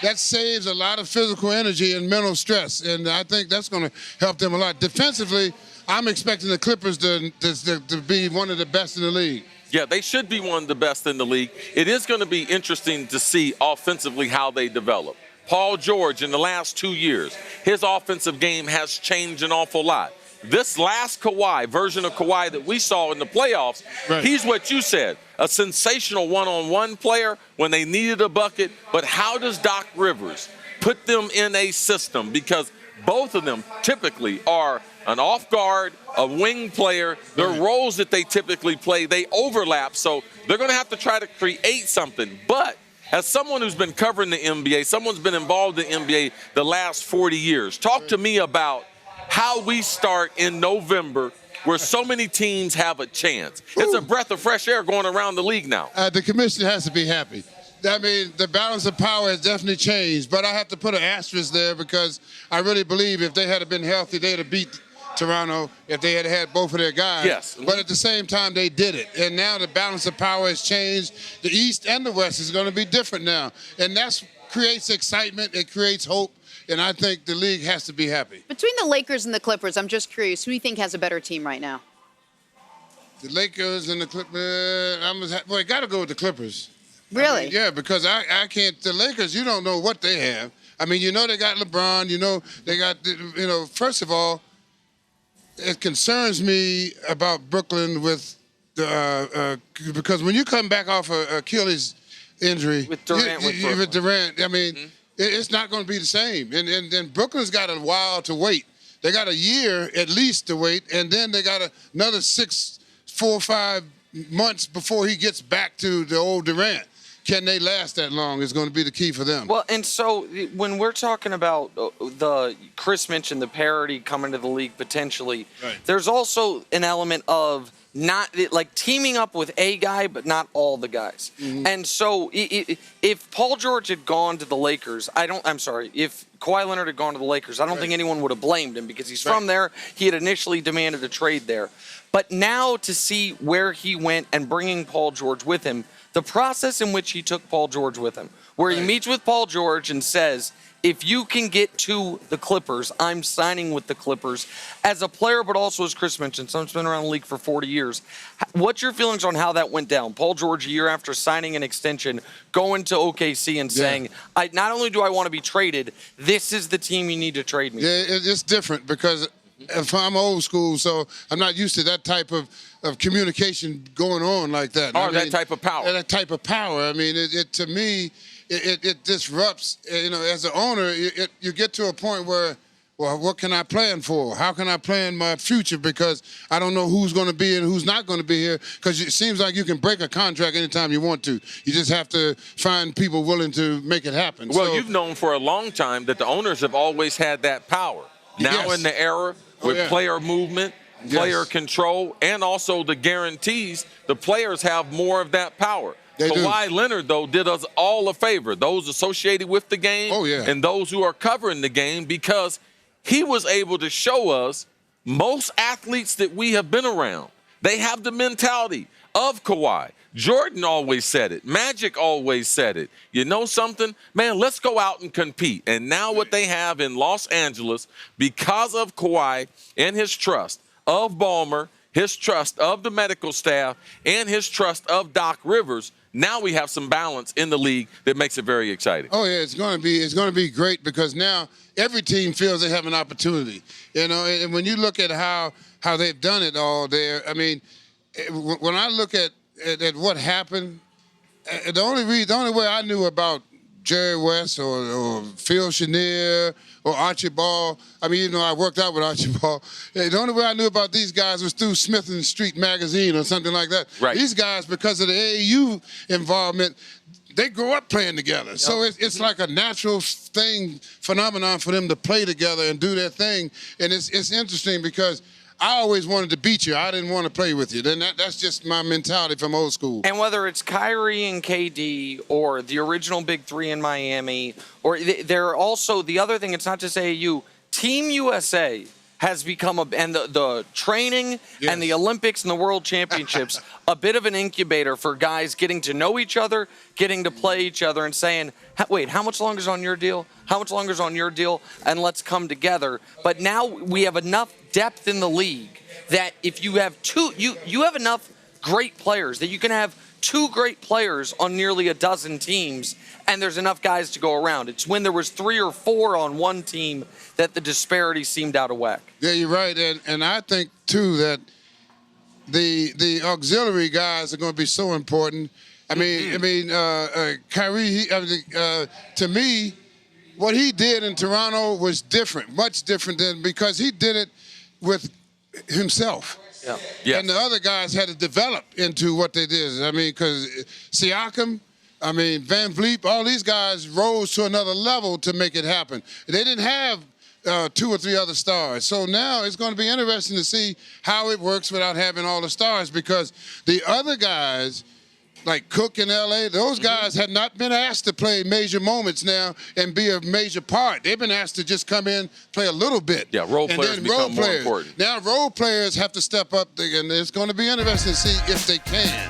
that saves a lot of physical energy and mental stress. And I think that's going to help them a lot. Defensively, I'm expecting the Clippers to be one of the best in the league. Yeah, they should be one of the best in the league. It is going to be interesting to see offensively how they develop. Paul George, in the last 2 years, his offensive game has changed an awful lot. This last Kawhi, version of Kawhi that we saw in the playoffs, he's what you said, a sensational one-on-one player when they needed a bucket. But how does Doc Rivers put them in a system? Because both of them typically are an off guard, a wing player. Their roles that they typically play, they overlap. So they're going to have to try to create something. But as someone who's been covering the NBA, someone's been involved in the NBA the last 40 years, talk to me about how we start in November where so many teams have a chance. It's a breath of fresh air going around the league now. The commissioner has to be happy. I mean, the balance of power has definitely changed, but I have to put an asterisk there because I really believe if they had been healthy, they'd have beat Toronto if they had had both of their guys. Yes. But at the same time, they did it. And now the balance of power has changed. The East and the West is going to be different now. And that creates excitement. It creates hope. And I think the league has to be happy. Between the Lakers and the Clippers, I'm just curious, who do you think has a better team right now? The Lakers and the Clippers, well, I got to go with the Clippers. Really? I mean, yeah, because I can't, the Lakers, you don't know what they have. I mean, you know they got LeBron, you know they got, you know, first of all, it concerns me about Brooklyn with the, because when you come back off an Achilles injury, with Durant, I mean, it's not going to be the same. And then Brooklyn's got a while to wait. They got a year at least to wait, and then they got another 4 or 5 months before he gets back to the old Durant. Can they last that long is going to be the key for them. Well, and so when we're talking about Cris mentioned the parity coming to the league potentially, there's also an element of not like teaming up with a guy, but not all the guys. Mm-hmm. And so if Paul George had gone to the Lakers, if Kawhi Leonard had gone to the Lakers, I don't think anyone would have blamed him because he's from there. He had initially demanded a trade there. But now to see where he went and bringing Paul George with him, the process in which he took Paul George with him, where he meets with Paul George and says, if you can get to the Clippers, I'm signing with the Clippers as a player, but also as Cris mentioned, someone's been around the league for 40 years. What's your feelings on how that went down? Paul George, a year after signing an extension, going to OKC and saying, not only do I want to be traded, this is the team you need to trade me. Yeah, it's different because if I'm old school, so I'm not used to that type of communication going on like that. Or that type of power. That type of power. I mean, to me, it disrupts. You know, as an owner, you get to a point where, well, what can I plan for? How can I plan my future? Because I don't know who's going to be and who's not going to be here. Because it seems like you can break a contract anytime you want to. You just have to find people willing to make it happen. Well, so, you've known for a long time that the owners have always had that power. Now in the era with player movement, player control, and also the guarantees, the players have more of that power. Kawhi Leonard, though, did us all a favor, those associated with the game and those who are covering the game, because he was able to show us most athletes that we have been around. They have the mentality of Kawhi. Jordan always said it. Magic always said it. You know something? Man, let's go out and compete. And now what they have in Los Angeles, because of Kawhi and his trust of Ballmer, his trust of the medical staff, and his trust of Doc Rivers, now we have some balance in the league that makes it very exciting. Oh yeah, it's going to be great because now every team feels they have an opportunity. You know, and when you look at how they've done it all there, I mean, when I look at what happened, the only way I knew about Jerry West or Phil Chenier or Archie Ball, I mean, you know, I worked out with Archie Ball. The only way I knew about these guys was through Smith and Street magazine or something like that. Right. These guys, because of the AAU involvement, they grow up playing together. Yep. So it's like a natural phenomenon for them to play together and do their thing. And it's interesting because I always wanted to beat you. I didn't want to play with you. Then that's just my mentality from old school. And whether it's Kyrie and KD or the original Big Three in Miami, or they're also, the other thing, it's not just AAU, Team USA has become, and the training and the Olympics and the World Championships, a bit of an incubator for guys getting to know each other, getting to play each other and saying, wait, how much longer is on your deal? How much longer is on your deal? And let's come together. But now we have enough depth in the league that if you have you have enough great players that you can have two great players on nearly a dozen teams, and there's enough guys to go around. It's when there was 3 or 4 on one team that the disparity seemed out of whack. Yeah, you're right, and I think too that the auxiliary guys are going to be so important. I mean, Kyrie. To me, what he did in Toronto was different, much different than, because he did it with himself. Yeah. Yes. And the other guys had to develop into what they did. I mean, because Siakam, Van Vliet, all these guys rose to another level to make it happen. They didn't have 2 or 3 other stars. So now it's going to be interesting to see how it works without having all the stars, because the other guys, like Cook in L.A., those guys had not been asked to play major moments now and be a major part. They've been asked to just come in, play a little bit. Yeah, role players become more important. Now role players have to step up, and it's going to be interesting to see if they can.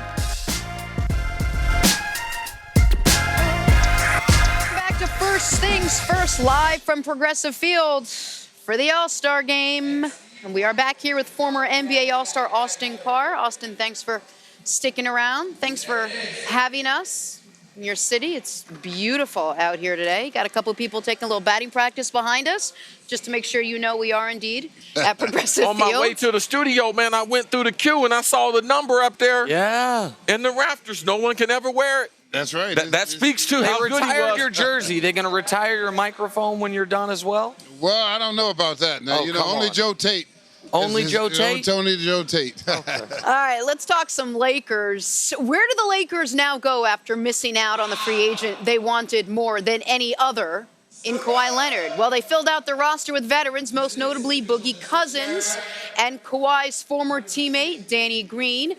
Back to First Things First, live from Progressive Field for the All-Star Game. And we are back here with former NBA All-Star Austin CARR. Austin, thanks for sticking around. Thanks for having us in your city. It's beautiful out here today. Got a couple people taking a little batting practice behind us, just to make sure you know we are indeed at Progressive On Field. my way to the studio, man, I went through the queue and I saw the number up there. Yeah. In the rafters. No one can ever wear it. That's right. That speaks to They how good he retired was. your jersey. They going to retire your microphone when you're done as well? Well, I don't know about that. Now, only Joe Tate. Only Joe Tate? Only Joe Tate. All right, let's talk some Lakers. Where do the Lakers now go after missing out on the free agent they wanted more than any other in Kawhi Leonard? Well, they filled out their roster with veterans, most notably Boogie Cousins and Kawhi's former teammate, Danny Green.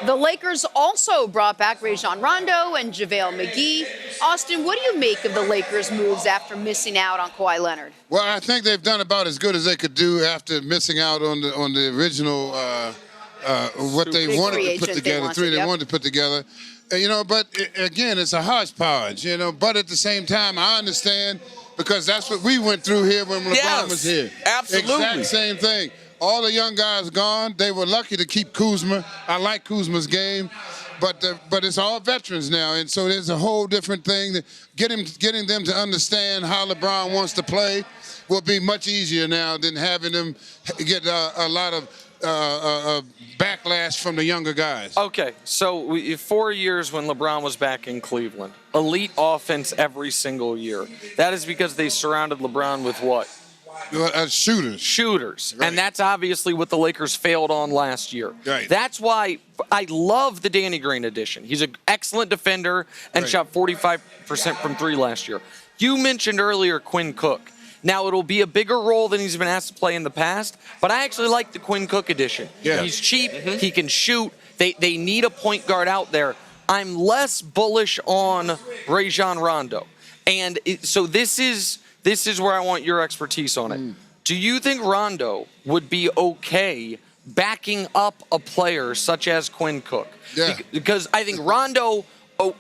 The Lakers also brought back Rajon Rondo and JaVale McGee. Austin, what do you make of the Lakers' moves after missing out on Kawhi Leonard? Well, I think they've done about as good as they could do after missing out on the original what they wanted to put together, they wanted to put together. But again, it's a hodgepodge, but at the same time, I understand because that's what we went through here when LeBron was here. Absolutely. Exact same thing. All the young guys gone. They were lucky to keep Kuzma. I like Kuzma's game, but it's all veterans now, and so there's a whole different thing. Getting them to understand how LeBron wants to play will be much easier now than having them get a lot of backlash from the younger guys. Okay, so 4 years when LeBron was back in Cleveland, elite offense every single year. That is because they surrounded LeBron with what? Shooters. Shooters. Right. And that's obviously what the Lakers failed on last year. Right. That's why I love the Danny Green addition. He's an excellent defender and shot 45% from three last year. You mentioned earlier Quinn Cook. Now, it'll be a bigger role than he's been asked to play in the past, but I actually like the Quinn Cook addition. Yeah. He's cheap. He can shoot. They need a point guard out there. I'm less bullish on Rajon Rondo. And so this is where I want your expertise on it. Do you think Rondo would be okay backing up a player such as Quinn Cook? Yeah. Because I think Rondo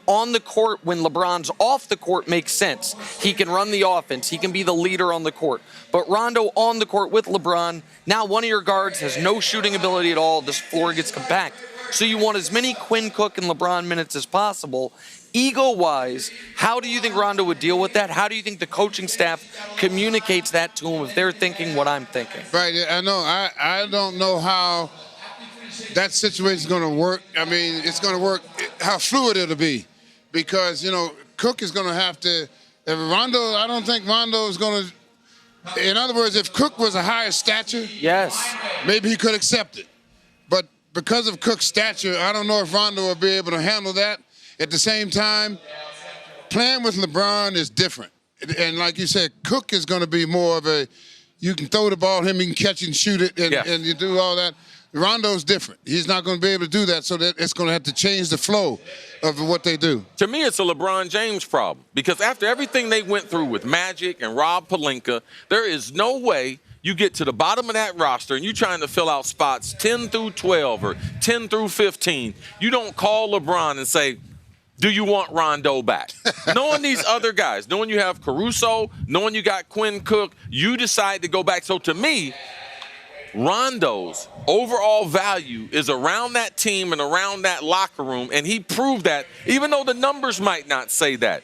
on the court when LeBron's off the court makes sense. He can run the offense. He can be the leader on the court. But Rondo on the court with LeBron, now one of your guards has no shooting ability at all. This floor gets compact. So you want as many Quinn Cook and LeBron minutes as possible. Ego-wise, how do you think Rondo would deal with that? How do you think the coaching staff communicates that to him if they're thinking what I'm thinking? Right, I know. I don't know how that situation is going to work. I mean, it's going to work, how fluid it'll be. Because, Cook is going to have to, Rondo, I don't think Rondo is going to, in other words, if Cook was a higher stature, yes, maybe he could accept it. But because of Cook's stature, I don't know if Rondo will be able to handle that. At the same time, playing with LeBron is different. And like you said, Cook is going to be more of a, you can throw the ball, him, he can catch and shoot it, and you do all that. Rondo's different. He's not going to be able to do that, so that it's going to have to change the flow of what they do. To me, it's a LeBron James problem because after everything they went through with Magic and Rob Pelinka, there is no way you get to the bottom of that roster and you're trying to fill out spots 10 through 12 or 10 through 15. You don't call LeBron and say, do you want Rondo back? Knowing these other guys, knowing you have Caruso, knowing you got Quinn Cook, you decide to go back. So to me, Rondo's overall value is around that team and around that locker room, and he proved that, even though the numbers might not say that.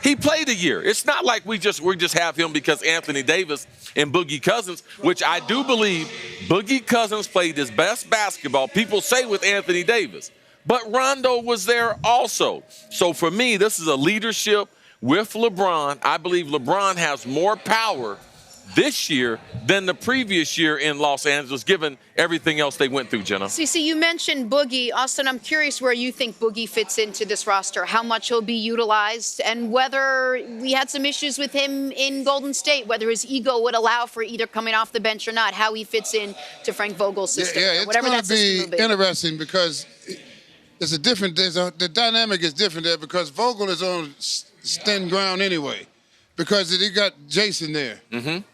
He played a year. It's not like we just have him because Anthony Davis and Boogie Cousins, which I do believe Boogie Cousins played his best basketball, people say, with Anthony Davis. But Rondo was there also. So for me, this is a leadership with LeBron. I believe LeBron has more power this year than the previous year in Los Angeles, given everything else they went through, Jenna. CC, you mentioned Boogie. Austin, I'm curious where you think Boogie fits into this roster, how much he'll be utilized, and whether we had some issues with him in Golden State, whether his ego would allow for either coming off the bench or not, how he fits in to Frank Vogel's system. Yeah, it's going to be interesting because it's the dynamic is different there because Vogel is on thin ground anyway. Because he got Jason there.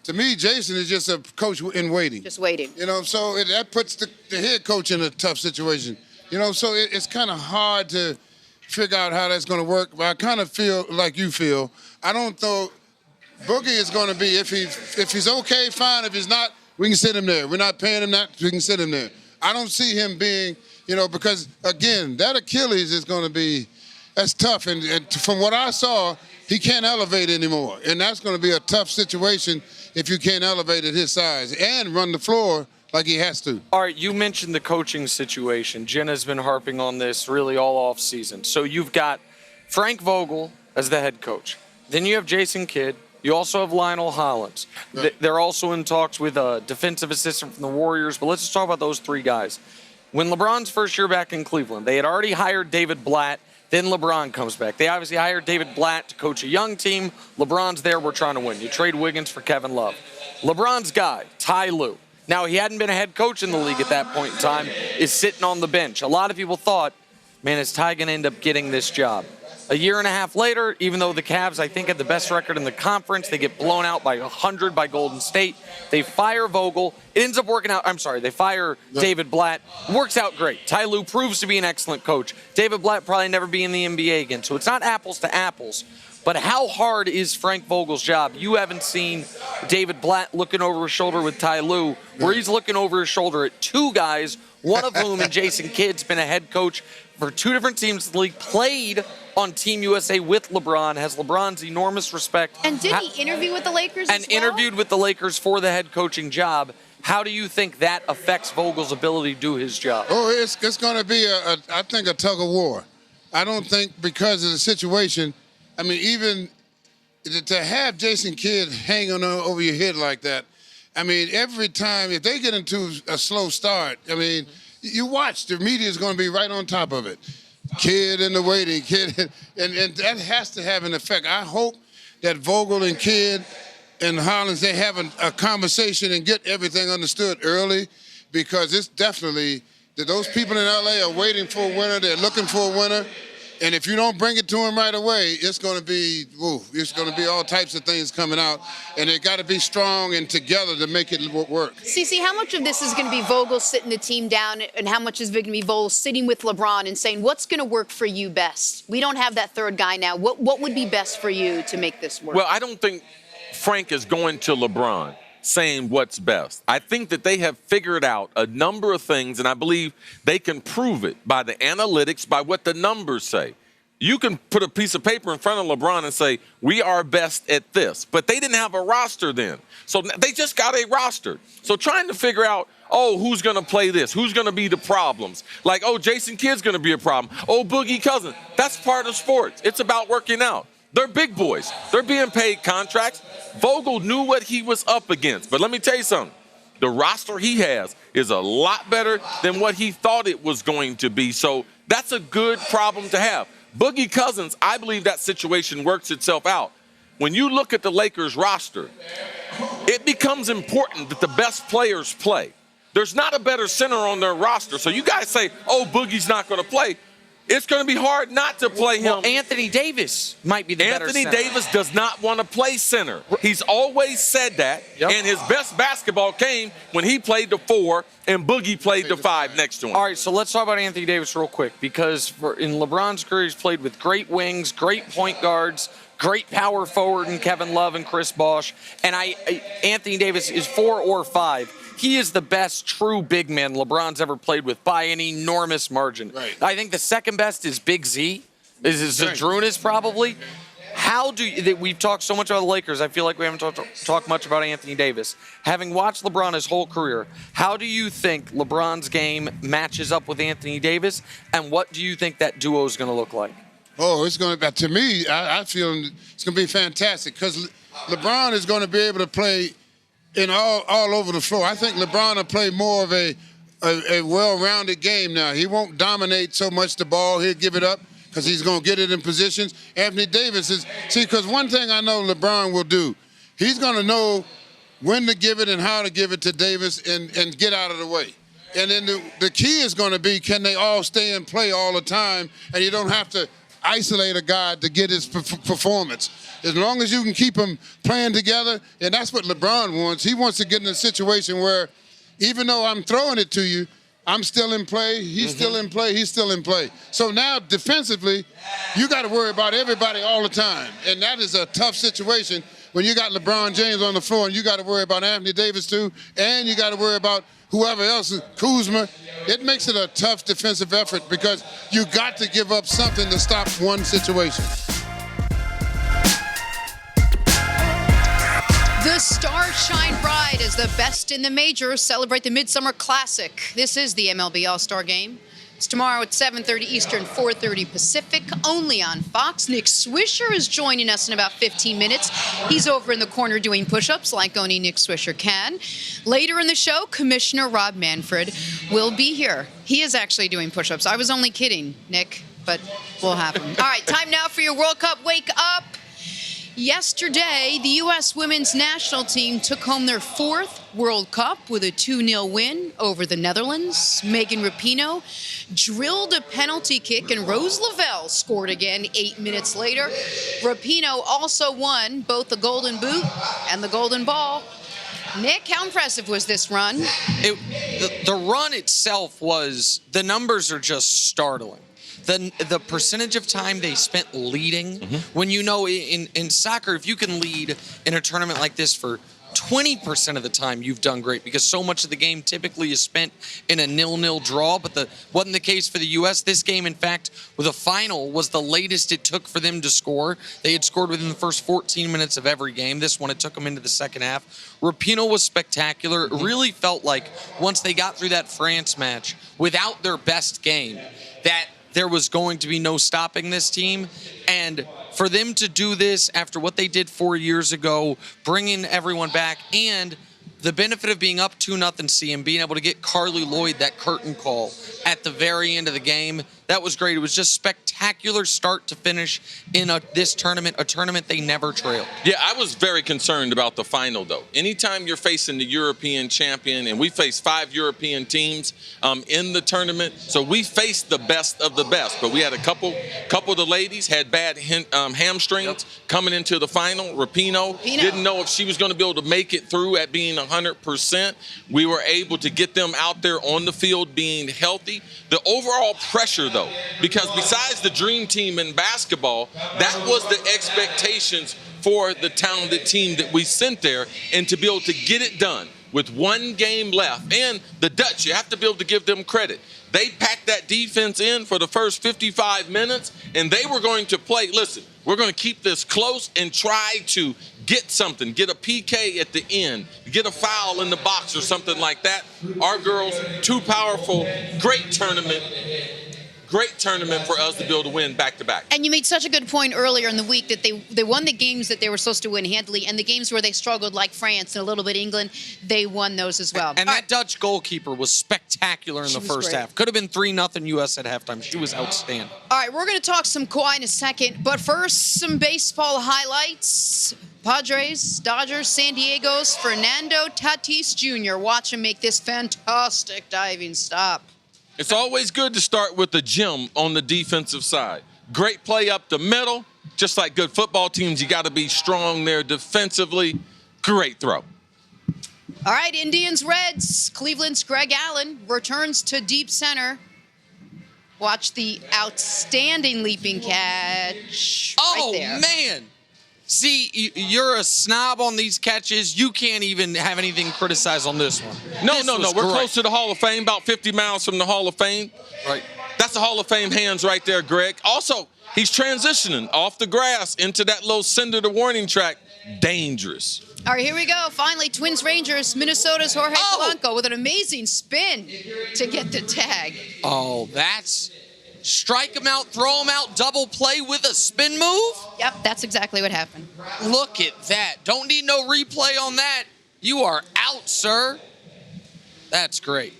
To me, Jason is just a coach in waiting. Just waiting. So that puts the head coach in a tough situation. So it's kind of hard to figure out how that's going to work. But I kind of feel like you feel. I don't know. Boogie is going to be, if he's okay, fine. If he's not, we can sit him there. We're not paying him that, we can sit him there. I don't see him being, because, again, that Achilles is going to be, that's tough. And from what I saw, he can't elevate anymore. And that's going to be a tough situation if you can't elevate at his size and run the floor like he has to. All right, you mentioned the coaching situation. Jenna's been harping on this really all off season. So you've got Frank Vogel as the head coach. Then you have Jason Kidd. You also have Lionel Hollins. Right. They're also in talks with a defensive assistant from the Warriors. But let's just talk about those three guys. When LeBron's first year back in Cleveland, they had already hired David Blatt. Then LeBron comes back. They obviously hired David Blatt to coach a young team. LeBron's there. We're trying to win. You trade Wiggins for Kevin Love. LeBron's guy, Ty Lue. Now, he hadn't been a head coach in the league at that point in time, is sitting on the bench. A lot of people thought, man, is Ty going to end up getting this job? A year and a half later, even though the Cavs, I think, had the best record in the conference, they get blown out by 100 by Golden State. They fire Vogel. It ends up working out. They fire David Blatt. Works out great. Ty Lue proves to be an excellent coach. David Blatt probably never be in the NBA again. So it's not apples to apples. But how hard is Frank Vogel's job? You haven't seen David Blatt looking over his shoulder with Ty Lue, where he's looking over his shoulder at two guys, one of whom, and Jason Kidd's been a head coach for two different teams in the league, played on Team USA with LeBron, has LeBron's enormous respect. And did he interview with the Lakers And as well? interviewed with the Lakers for the head coaching job. How do you think that affects Vogel's ability to do his job? Oh, it's going to be, I think, a tug of war. I don't think because of the situation, I mean, even to have Jason Kidd hanging over your head like that, I mean, every time, if they get into a slow start, I mean, you watch, the media is going to be right on top of it. Kidd in the waiting, Kidd, and that has to have an effect. I hope that Vogel and Kidd and Hollins, they have a conversation and get everything understood early, because it's definitely that those people in LA are waiting for a winner, they're looking for a winner. And if you don't bring it to them right away, it's going to be, it's going to be all types of things coming out. And they got to be strong and together to make it work. CC, how much of this is going to be Vogel sitting the team down, and how much is going to be Vogel sitting with LeBron and saying, what's going to work for you best? We don't have that third guy now. What would be best for you to make this work? Well, I don't think Frank is going to LeBron saying what's best. I think that they have figured out a number of things, and I believe they can prove it by the analytics, by what the numbers say. You can put a piece of paper in front of LeBron and say, we are best at this. But they didn't have a roster then. So they just got a roster. So trying to figure out, who's going to play this? Who's going to be the problems? Like, Jason Kidd's going to be a problem. Boogie Cousins. That's part of sports. It's about working out. They're big boys. They're being paid contracts. Vogel knew what he was up against. But let me tell you something. The roster he has is a lot better than what he thought it was going to be. So that's a good problem to have. Boogie Cousins, I believe that situation works itself out. When you look at the Lakers roster, it becomes important that the best players play. There's not a better center on their roster. So you guys say, Boogie's not going to play. It's going to be hard not to play him. Well, Anthony Davis might be the better center. Anthony Davis does not want to play center. He's always said that, and his best basketball came when he played the 4 and Boogie played the 5 next to him. All right, so let's talk about Anthony Davis real quick, because in LeBron's career, he's played with great wings, great point guards, great power forward in Kevin Love and Chris Bosh, and Anthony Davis is 4 or 5. He is the best true big man LeBron's ever played with by an enormous margin. Right. I think the second best is Big Z. Is Zadrunas probably. How do you, we've talked so much about the Lakers, I feel like we haven't talked much about Anthony Davis. Having watched LeBron his whole career, how do you think LeBron's game matches up with Anthony Davis, and what do you think that duo is going to look like? It's going to, to me, I feel it's going to be fantastic, because LeBron is going to be able to play in all over the floor. I think LeBron will play more of a well-rounded game now. He won't dominate so much the ball. He'll give it up because he's going to get it in positions. Anthony Davis is, because one thing I know LeBron will do, he's going to know when to give it and how to give it to Davis and get out of the way. And then the key is going to be, can they all stay and play all the time, and you don't have to isolate a guy to get his performance. As long as you can keep them playing together, and that's what LeBron wants. He wants to get in a situation where even though I'm throwing it to you, I'm still in play, he's still in play, he's still in play. So now defensively, you got to worry about everybody all the time. And that is a tough situation when you got LeBron James on the floor and you got to worry about Anthony Davis too, and you got to worry about whoever else, Kuzma. It makes it a tough defensive effort because you got to give up something to stop one situation. The stars shine bright as the best in the majors celebrate the Midsummer Classic. This is the MLB All-Star Game. It's tomorrow at 7:30 Eastern, 4:30 Pacific, only on Fox. Nick Swisher is joining us in about 15 minutes. He's over in the corner doing push-ups like only Nick Swisher can. Later in the show, Commissioner Rob Manfred will be here. He is actually doing push-ups. I was only kidding, Nick, but we'll have him. All right, time now for your World Cup Wake Up. Yesterday, the U.S. women's national team took home their 4th World Cup with a 2-0 win over the Netherlands. Megan Rapinoe drilled a penalty kick, and Rose Lavelle scored again 8 minutes later. Rapinoe also won both the Golden Boot and the Golden Ball. Nick, how impressive was this run? The run itself was, the numbers are just startling. the percentage of time they spent leading. When you know in soccer, if you can lead in a tournament like this for 20% of the time, you've done great, because so much of the game typically is spent in a 0-0 draw, but wasn't the case for the U.S. This game, in fact, with a final, was the latest it took for them to score. They had scored within the first 14 minutes of every game. This one, it took them into the second half. Rapinoe was spectacular. It really felt like once they got through that France match, without their best game, that there was going to be no stopping this team. And for them to do this after what they did 4 years ago, bringing everyone back, and the benefit of being up 2-0 C and being able to get Carly Lloyd that curtain call at the very end of the game, that was great. It was just spectacular start to finish in this tournament, a tournament they never trailed. Yeah, I was very concerned about the final, though. Anytime you're facing the European champion, and we faced 5 European teams in the tournament, so we faced the best of the best. But we had a couple of the ladies had bad hamstrings coming into the final. Rapinoe didn't know if she was going to be able to make it through at being 100%. We were able to get them out there on the field being healthy. The overall pressure, though, because besides the dream team in basketball, that was the expectations for the talented team that we sent there, and to be able to get it done with 1 game left. And the Dutch, you have to be able to give them credit. They packed that defense in for the first 55 minutes, and they were going to play, listen, we're going to keep this close and try to get something, get a PK at the end, get a foul in the box or something like that. Our girls, too powerful, great tournament for us to be able to win back-to-back. And you made such a good point earlier in the week that they won the games that they were supposed to win handily, and the games where they struggled, like France and a little bit England, they won those as well. And that Dutch goalkeeper was spectacular in the first half. Could have been 3-0 U.S. at halftime. She was outstanding. All right, we're going to talk some Kawhi in a second, but first, some baseball highlights. Padres, Dodgers, San Diego's Fernando Tatis Jr. Watch him make this fantastic diving stop. It's always good to start with the gem on the defensive side. Great play up the middle. Just like good football teams, you got to be strong there defensively. Great throw. All right, Indians, Reds. Cleveland's Greg Allen returns to deep center. Watch the outstanding leaping catch right there. Oh, man. See, you're a snob on these catches. You can't even have anything to criticize on this one. No. We're close to the Hall of Fame, about 50 miles from the Hall of Fame. Right. That's the Hall of Fame hands right there, Greg. Also, he's transitioning off the grass into that little cinder to warning track. Dangerous. All right, here we go. Finally, Twins Rangers, Minnesota's Jorge Polanco with an amazing spin to get the tag. Oh, that's... Strike him out, throw him out, double play with a spin move? Yep, that's exactly what happened. Look at that. Don't need no replay on that. You are out, sir. That's great.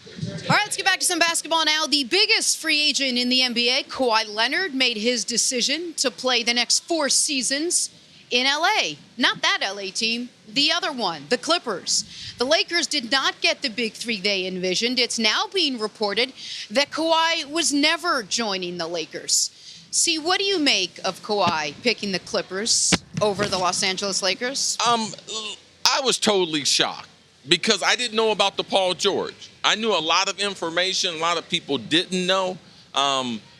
All right, let's get back to some basketball now. The biggest free agent in the NBA, Kawhi Leonard, made his decision to play the next 4 seasons in LA. Not that LA team, the other one, the Clippers. The Lakers did not get the big 3 they envisioned. It's now being reported that Kawhi was never joining the Lakers. See, what do you make of Kawhi picking the Clippers over the Los Angeles Lakers? I was totally shocked because I didn't know about the Paul George. I knew a lot of information, a lot of people didn't know.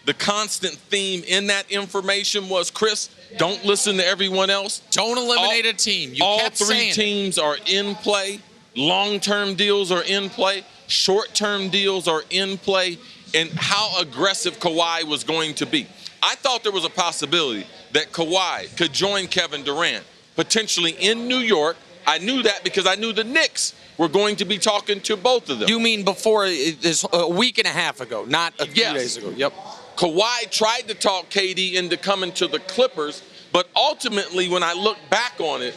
The constant theme in that information was, Chris, don't listen to everyone else. Don't eliminate a team. You kept saying all 3 teams are in play. Long-term deals are in play. Short-term deals are in play. And how aggressive Kawhi was going to be. I thought there was a possibility that Kawhi could join Kevin Durant, potentially in New York. I knew that because I knew the Knicks were going to be talking to both of them. You mean before this, a week and a half ago, not a few days ago. Yep. Kawhi tried to talk KD into coming to the Clippers, but ultimately, when I look back on it,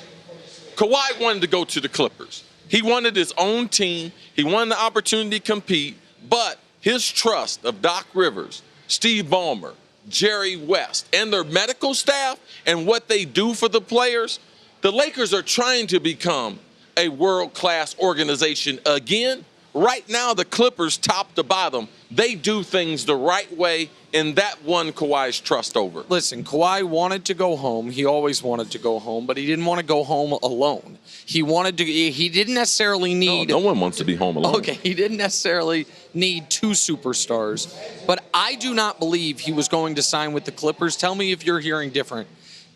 Kawhi wanted to go to the Clippers. He wanted his own team. He wanted the opportunity to compete, but his trust of Doc Rivers, Steve Ballmer, Jerry West, and their medical staff and what they do for the players, the Lakers are trying to become a world-class organization again. Right now, the Clippers, top to bottom, they do things the right way, and that won Kawhi's trust over. Listen, Kawhi wanted to go home. He always wanted to go home, but he didn't want to go home alone. He wanted to. He didn't necessarily need. No one wants to be home alone. Okay, he didn't necessarily need 2 superstars, but I do not believe he was going to sign with the Clippers. Tell me if you're hearing different.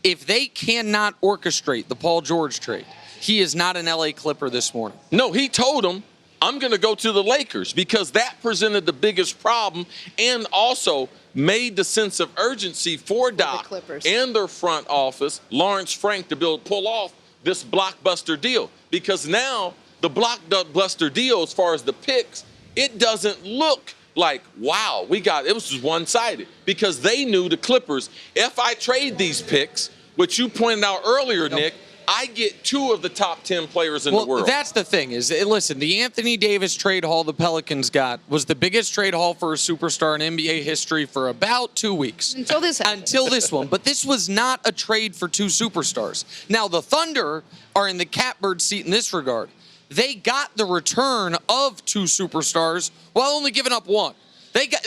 If they cannot orchestrate the Paul George trade, he is not an LA Clipper this morning. No, he told him, I'm going to go to the Lakers because that presented the biggest problem and also made the sense of urgency for Doc Clippers and their front office, Lawrence Frank, to pull off this blockbuster deal. Because now the blockbuster deal, as far as the picks, it doesn't look like, wow, it was just one-sided. Because they knew, the Clippers, if I trade these picks, which you pointed out earlier, Nick, I get 2 of the top 10 players in the world. That's the thing is, listen, the Anthony Davis trade haul the Pelicans got was the biggest trade haul for a superstar in NBA history for about 2 weeks. Until this happened. Until this one. But this was not a trade for 2 superstars. Now, the Thunder are in the catbird seat in this regard. They got the return of 2 superstars while only giving up 1. They got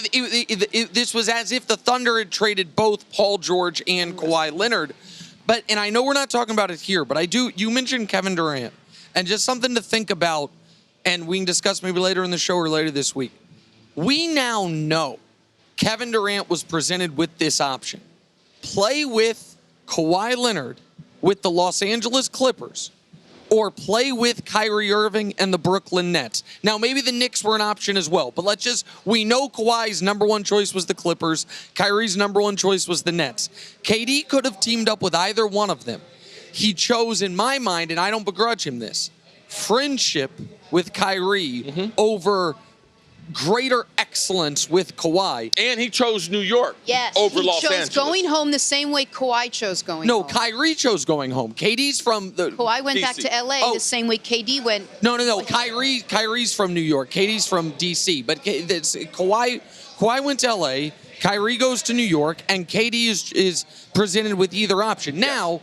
this was as if the Thunder had traded both Paul George and Kawhi Leonard. But, and I know we're not talking about it here, but you mentioned Kevin Durant, and just something to think about, and we can discuss maybe later in the show or later this week. We now know Kevin Durant was presented with this option. Play with Kawhi Leonard with the Los Angeles Clippers, or play with Kyrie Irving and the Brooklyn Nets. Now, maybe the Knicks were an option as well, but we know Kawhi's number 1 choice was the Clippers. Kyrie's number 1 choice was the Nets. KD could have teamed up with either one of them. He chose, in my mind, and I don't begrudge him this, friendship with Kyrie over greater excellence with Kawhi. And he chose New York over Los Angeles. He chose going home the same way Kawhi chose going home. No, Kyrie chose going home. KD's from the... Kawhi went DC. back to LA the same way KD went. No. Kyrie's from New York. KD's from DC. But Kawhi went to LA. Kyrie goes to New York, and KD is presented with either option. Now,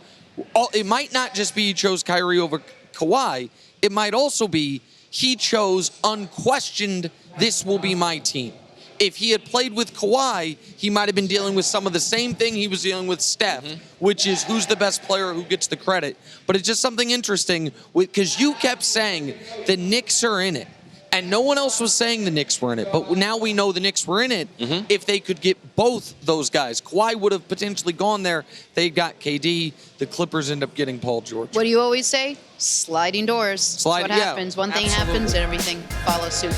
it might not just be he chose Kyrie over Kawhi. It might also be he chose unquestioned, this will be my team. If he had played with Kawhi, he might have been dealing with some of the same thing he was dealing with Steph, which is who's the best player, who gets the credit. But it's just something interesting because you kept saying the Knicks are in it, and no one else was saying the Knicks were in it. But now we know the Knicks were in it if they could get both those guys. Kawhi would have potentially gone there. They got KD. The Clippers end up getting Paul George. What do you always say? Sliding doors. That's what happens. One thing happens and everything follows suit.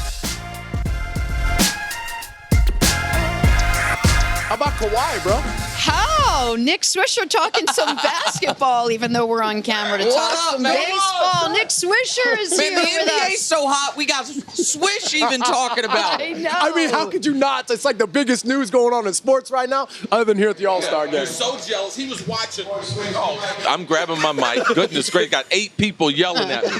How about Kawhi, bro? How? Nick Swisher talking some basketball, even though we're on camera to talk some baseball. Nick Swisher is Man, here the with NBA's us. so hot, we got Swish even talking about it. I know. I mean, how could you not? It's like the biggest news going on in sports right now, other than here at the All-Star game. He's so jealous. He was watching. Oh, I'm grabbing my mic. Goodness gracious, got 8 people yelling at me.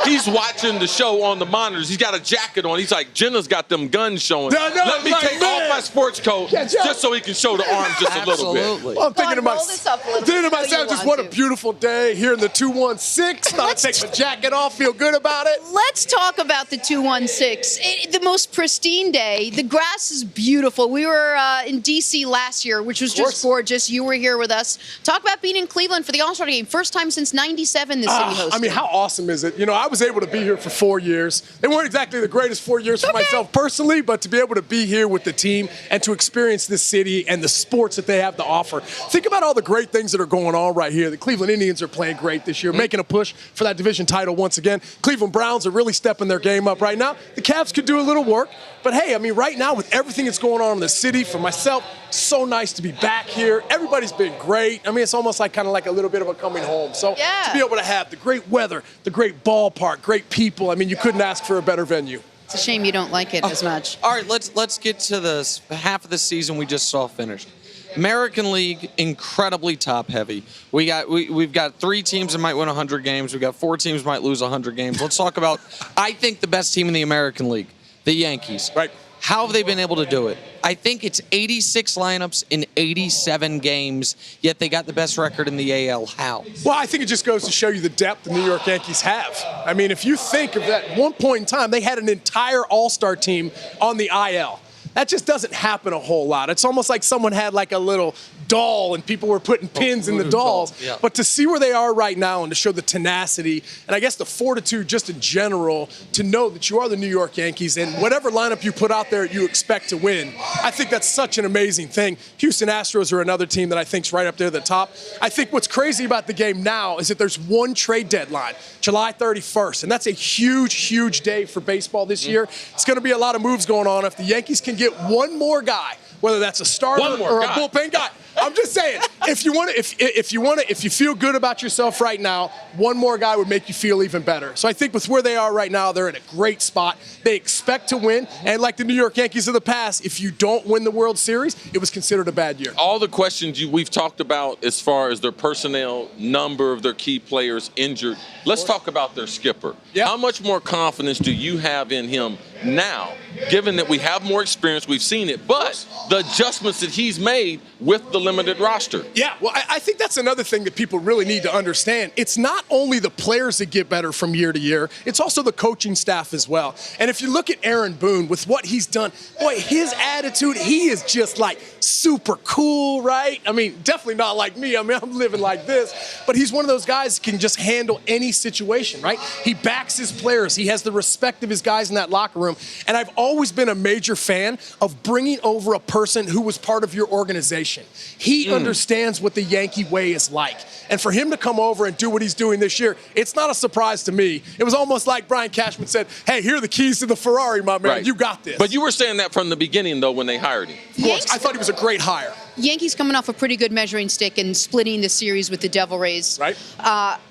He's watching the show on the monitors. He's got a jacket on. He's like, Jenna's got them guns showing. No, Let me take off my sports coat just so he can show the arms just a little bit. Absolutely. Well, I'm thinking to Roll this up a little bit. myself, just what a beautiful day here in the 216. Thought I'd take my jacket off, feel good about it. Let's talk about the 216. The most pristine day. The grass is beautiful. We were in D.C. last year, which was just gorgeous. You were here with us. Talk about being in Cleveland for the All-Star game. First time since '97 the city hosted. I mean, how awesome is it? You know, I was able to be here for 4 years. They weren't exactly the greatest 4 years for myself personally, but to be able to be here with the team and to experience this city and the sports that they have to offer. Think about all the great things that are going on right here. The Cleveland Indians are playing great this year, making a push for that division title once again. Cleveland Browns are really stepping their game up right now. The Cavs could do a little work, but hey, I mean, right now with everything that's going on in the city, for myself, so nice to be back here. Everybody's been great. I mean, it's almost like kind of like a little bit of a coming home. So to be able to have the great weather, the great ballpark, great people, I mean, you couldn't ask for a better venue. It's a shame you don't like it as much. All right, let's get to the half of the season we just saw finished. American League, incredibly top-heavy. We've got 3 teams that might win 100 games. We've got 4 teams that might lose 100 games. Let's talk about, I think, the best team in the American League, the Yankees. Right. How have they been able to do it? I think it's 86 lineups in 87 games, yet they got the best record in the AL. How? Well, I think it just goes to show you the depth the New York Yankees have. I mean, if you think of that one point in time, they had an entire all-star team on the IL. That just doesn't happen a whole lot. It's almost like someone had like a little doll and people were putting pins in the dolls. Yeah. But to see where they are right now and to show the tenacity and I guess the fortitude just in general to know that you are the New York Yankees and whatever lineup you put out there, you expect to win. I think that's such an amazing thing. Houston Astros are another team that I think is right up there at the top. I think what's crazy about the game now is that there's one trade deadline, July 31st, and that's a huge, huge day for baseball this year. It's going to be a lot of moves going on. If the Yankees can get one more guy, whether that's a starter or a bullpen guy, I'm just saying, if you feel good about yourself right now, one more guy would make you feel even better. So I think with where they are right now, they're in a great spot. They expect to win, and like the New York Yankees of the past, if you don't win the World Series, it was considered a bad year. All the questions we've talked about as far as their personnel, number of their key players injured, let's talk about their skipper. Yep. How much more confidence do you have in him now, given that we have more experience, we've seen it, but the adjustments that he's made with the limited roster? Yeah, well, I think that's another thing that people really need to understand. It's not only the players that get better from year to year, it's also the coaching staff as well. And if you look at Aaron Boone, with what he's done, boy, his attitude, he is just like super cool, right? I mean, definitely not like me. I mean, I'm living like this. But he's one of those guys that can just handle any situation, right? He backs his players. He has the respect of his guys in that locker room. And I've always been a major fan of bringing over a person who was part of your organization. He understands what the Yankee way is like. And for him to come over and do what he's doing this year, it's not a surprise to me. It was almost like Brian Cashman said, hey, here are the keys to the Ferrari, my man. Right. You got this. But you were saying that from the beginning, though, when they hired him. Of course, I thought he was a great hire. Yankees coming off a pretty good measuring stick and splitting the series with the Devil Rays. Right.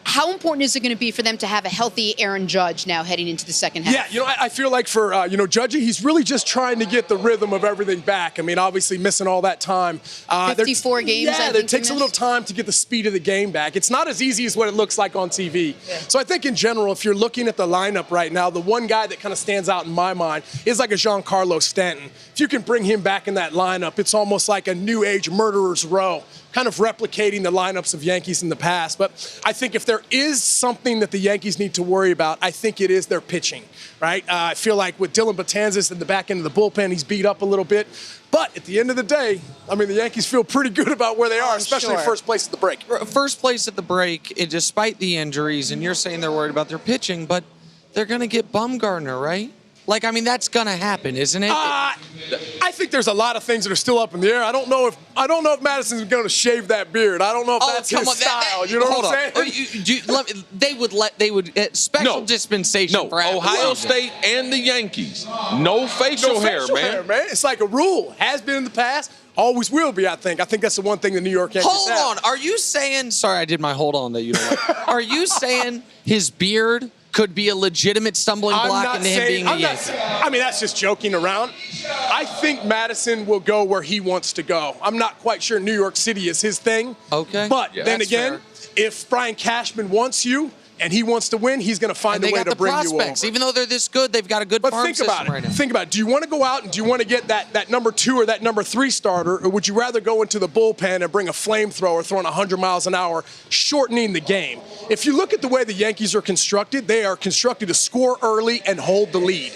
How important is it going to be for them to have a healthy Aaron Judge now heading into the second half? Yeah, you know, I feel like for, Judgy, he's really just trying to get the rhythm of everything back. I mean, obviously missing all that time. 54 games, I think it takes a little time to get the speed of the game back. It's not as easy as what it looks like on TV. Yeah. So I think in general, if you're looking at the lineup right now, the one guy that kind of stands out in my mind is like a Giancarlo Stanton. If you can bring him back in that lineup, it's almost like a new age murderer's row, kind of replicating the lineups of Yankees in the past. But I think if there is something that the Yankees need to worry about, I think it is their pitching, right? I feel like with Dylan Betances in the back end of the bullpen, he's beat up a little bit. But at the end of the day, I mean, the Yankees feel pretty good about where they are, especially first place at the break. First place at the break, despite the injuries, and you're saying they're worried about their pitching, but they're going to get Bumgarner, right? Like, I mean, that's going to happen, isn't it? I think there's a lot of things that are still up in the air. I don't know if Madison's going to shave that beard. I don't know if that's his style. You know what I'm saying? They would special dispensation for Ohio State and the Yankees. No facial hair, man. It's like a rule. Has been in the past. Always will be, I think. I think that's the one thing the New York Yankees have. Hold on. Are you saying, sorry, I did my hold on that you don't like. Are you saying his beard could be a legitimate stumbling block into him being a Yankee? I mean, that's just joking around. I think Madison will go where he wants to go. I'm not quite sure New York City is his thing. Okay. But then again, if Brian Cashman wants you and he wants to win, he's going to find a way to bring you over. Even though they're this good, they've got a good farm system right now. Think about it. Do you want to go out and do you want to get that number 2 or that number 3 starter, or would you rather go into the bullpen and bring a flamethrower throwing 100 miles an hour, shortening the game? If you look at the way the Yankees are constructed, they are constructed to score early and hold the lead.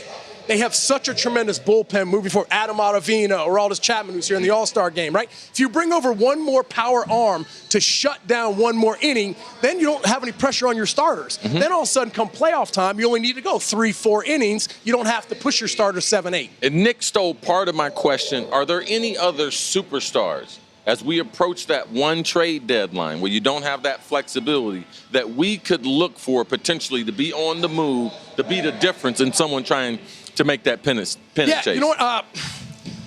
They have such a tremendous bullpen moving forward. Adam Ottavino, Aroldis Chapman, who's here in the All-Star game, right? If you bring over one more power arm to shut down one more inning, then you don't have any pressure on your starters. Then all of a sudden, come playoff time, you only need to go 3-4 innings. You don't have to push your starters 7-8. And Nick stole part of my question. Are there any other superstars as we approach that one trade deadline where you don't have that flexibility that we could look for potentially to be on the move, to be the difference in someone trying to make that pennant chase? You know what?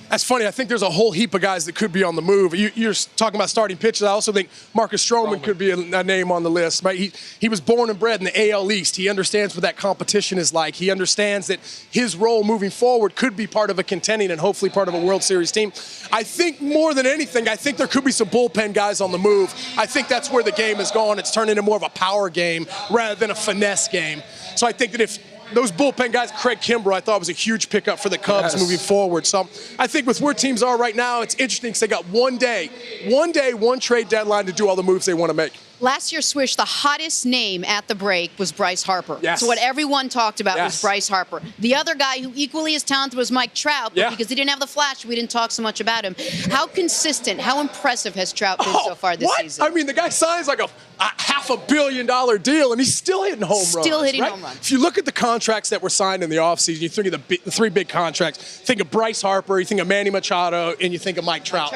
That's funny. I think there's a whole heap of guys that could be on the move. You're talking about starting pitchers. I also think Marcus Stroman could be a name on the list. Right? He was born and bred in the AL East. He understands what that competition is like. He understands that his role moving forward could be part of a contending and hopefully part of a World Series team. I think more than anything, I think there could be some bullpen guys on the move. I think that's where the game has gone. It's turned into more of a power game rather than a finesse game. So I think that if those bullpen guys, Craig Kimbrell, I thought was a huge pickup for the Cubs moving forward. So I think with where teams are right now, it's interesting because they got one day, one trade deadline to do all the moves they want to make. Last year, Swish, the hottest name at the break was Bryce Harper. Yes. So what everyone talked about was Yes. Bryce Harper. The other guy who equally as talented was Mike Trout, but Yeah. because he didn't have the flash, we didn't talk so much about him. How consistent, how impressive has Trout been so far this what? season? I mean, the guy signs like a $500 million deal, and he's still hitting home runs. Still hitting right? home runs. If you look at the contracts that were signed in the offseason, you think of the 3 big contracts. Think of Bryce Harper, you think of Manny Machado, and you think of Mike Trout.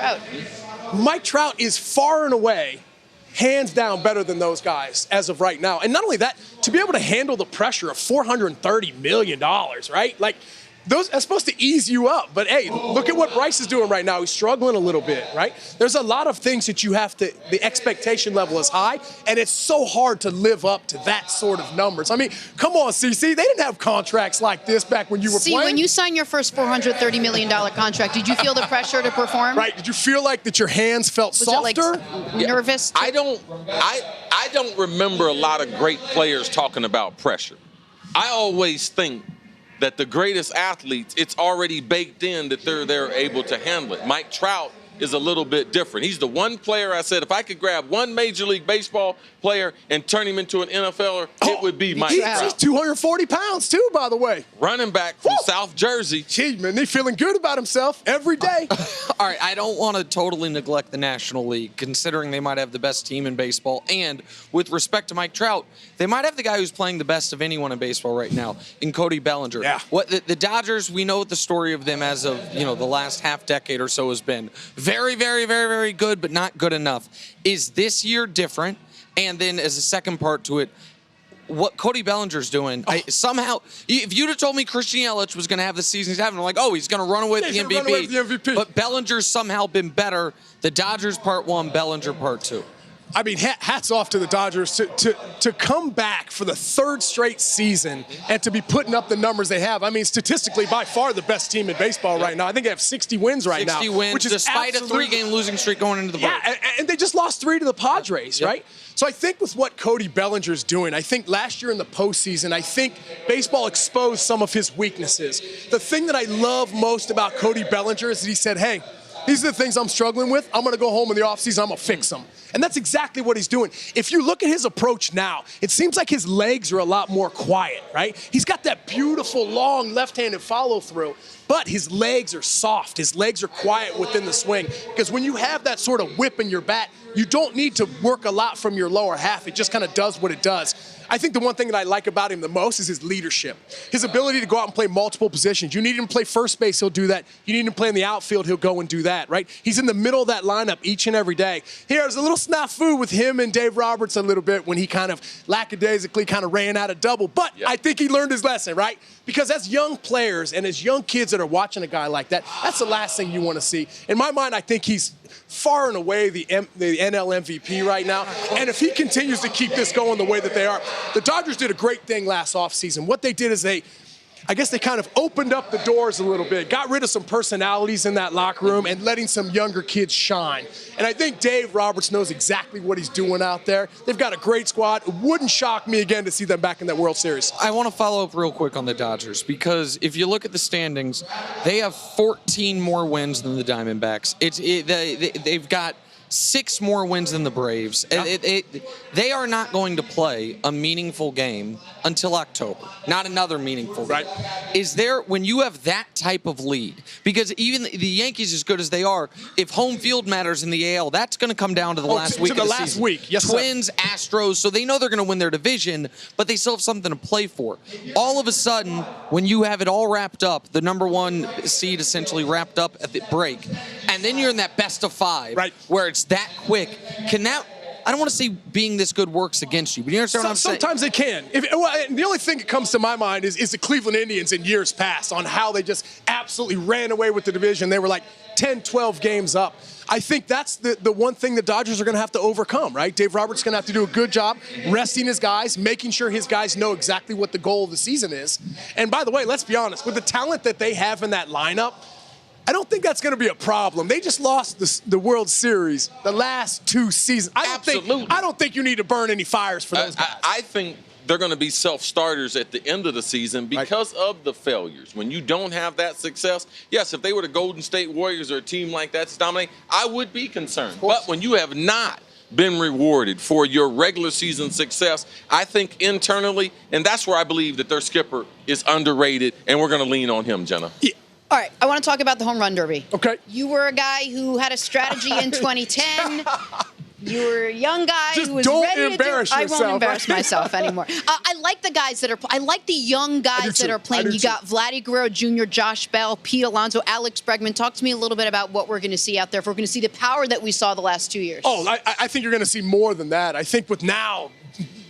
Mike Trout is far and away, hands down, better than those guys as of right now. And not only that, to be able to handle the pressure of $430 million, right? Like, that's supposed to ease you up. But, hey, look at what Bryce is doing right now. He's struggling a little bit, right? There's a lot of things that you have to, the expectation level is high, and it's so hard to live up to that sort of numbers. I mean, come on, CC. They didn't have contracts like this back when you were playing. When you signed your first $430 million contract, did you feel the pressure to perform? Right. Did you feel like that your hands felt softer? Nervous? I don't remember a lot of great players talking about pressure. I always think that the greatest athletes, it's already baked in that they're able to handle it. Mike Trout is a little bit different. He's the one player I said, if I could grab one Major League Baseball player and turn him into an NFLer, it would be Mike Trout. He's 240 pounds, too, by the way. Running back from South Jersey. Gee, man, he's feeling good about himself every day. All right, I don't want to totally neglect the National League, considering they might have the best team in baseball. And with respect to Mike Trout, they might have the guy who's playing the best of anyone in baseball right now, in Cody Bellinger. Yeah. What the Dodgers, we know what the story of them as of the last half decade or so has been. Very, very, very, very good, but not good enough. Is this year different? And then as a second part to it, what Cody Bellinger's doing, somehow, if you'd have told me Christian Yelich was going to have the season he's having, I'm like, he's going to run away with the MVP. But Bellinger's somehow been better. The Dodgers part 1, Bellinger part 2. I mean, hats off to the Dodgers to come back for the 3rd straight season and to be putting up the numbers they have. I mean, statistically, by far the best team in baseball right now. I think they have 60 wins right now. 60 wins, which is despite a 3-game losing streak going into the break. Yeah, and they just lost 3 to the Padres, right? So I think with what Cody Bellinger's doing, I think last year in the postseason, I think baseball exposed some of his weaknesses. The thing that I love most about Cody Bellinger is that he said, hey, these are the things I'm struggling with. I'm going to go home in the offseason. I'm going to fix them. And that's exactly what he's doing. If you look at his approach now, it seems like his legs are a lot more quiet, right? He's got that beautiful, long, left-handed follow-through, but his legs are soft. His legs are quiet within the swing. Because when you have that sort of whip in your bat, you don't need to work a lot from your lower half. It just kind of does what it does. I think the one thing that I like about him the most is his leadership. His ability to go out and play multiple positions. You need him to play first base, he'll do that. You need him to play in the outfield, he'll go and do that, right? He's in the middle of that lineup each and every day. Here's a little snafu with him and Dave Roberts a little bit when he kind of lackadaisically kind of ran out of double. But I think he learned his lesson, right? Because as young players and as young kids that are watching a guy like that, that's the last thing you want to see. In my mind, I think he's far and away the NL MVP right now. And if he continues to keep this going the way that they are, the Dodgers did a great thing last offseason. What they did is I guess they kind of opened up the doors a little bit, got rid of some personalities in that locker room and letting some younger kids shine. And I think Dave Roberts knows exactly what he's doing out there. They've got a great squad. It wouldn't shock me again to see them back in that World Series. I want to follow up real quick on the Dodgers because if you look at the standings, they have 14 more wins than the Diamondbacks. They've got 6 more wins than the Braves. They are not going to play a meaningful game until October. Not another meaningful game. Is there, when you have that type of lead, because even the Yankees, as good as they are, if home field matters in the AL, that's going to come down to the last week of the season. Yes, Twins, Astros, so they know they're going to win their division, but they still have something to play for. All of a sudden, when you have it all wrapped up, the number 1 seed essentially wrapped up at the break, and then you're in that best of 5, where it's that quick, can that, I don't want to say being this good works against you, but you understand what I'm saying? Sometimes it can. The only thing that comes to my mind is the Cleveland Indians in years past on how they just absolutely ran away with the division. They were like 10, 12 games up. I think that's the one thing the Dodgers are going to have to overcome, right? Dave Roberts is going to have to do a good job resting his guys, making sure his guys know exactly what the goal of the season is. And by the way, let's be honest, with the talent that they have in that lineup, I don't think that's going to be a problem. They just lost the World Series the last 2 seasons. I don't think you need to burn any fires for those guys. I think they're going to be self-starters at the end of the season because of the failures. When you don't have that success, yes, if they were the Golden State Warriors or a team like that to dominate, I would be concerned. But when you have not been rewarded for your regular season success. I think internally, and that's where I believe that their skipper is underrated, and we're going to lean on him, Jenna. Yeah. All right, I want to talk about the home run derby. Okay. You were a guy who had a strategy in 2010. You were a young guy Just who was don't ready embarrass to do. I yourself. won't embarrass myself anymore. I like the guys that are. I like the young guys that too. are playing. I do You too. got Vladdy Guerrero Jr., Josh Bell, Pete Alonso, Alex Bregman. Talk to me a little bit about what we're going to see out there. If we're going to see the power that we saw the last 2 years. Oh, I think you're going to see more than that. I think with now,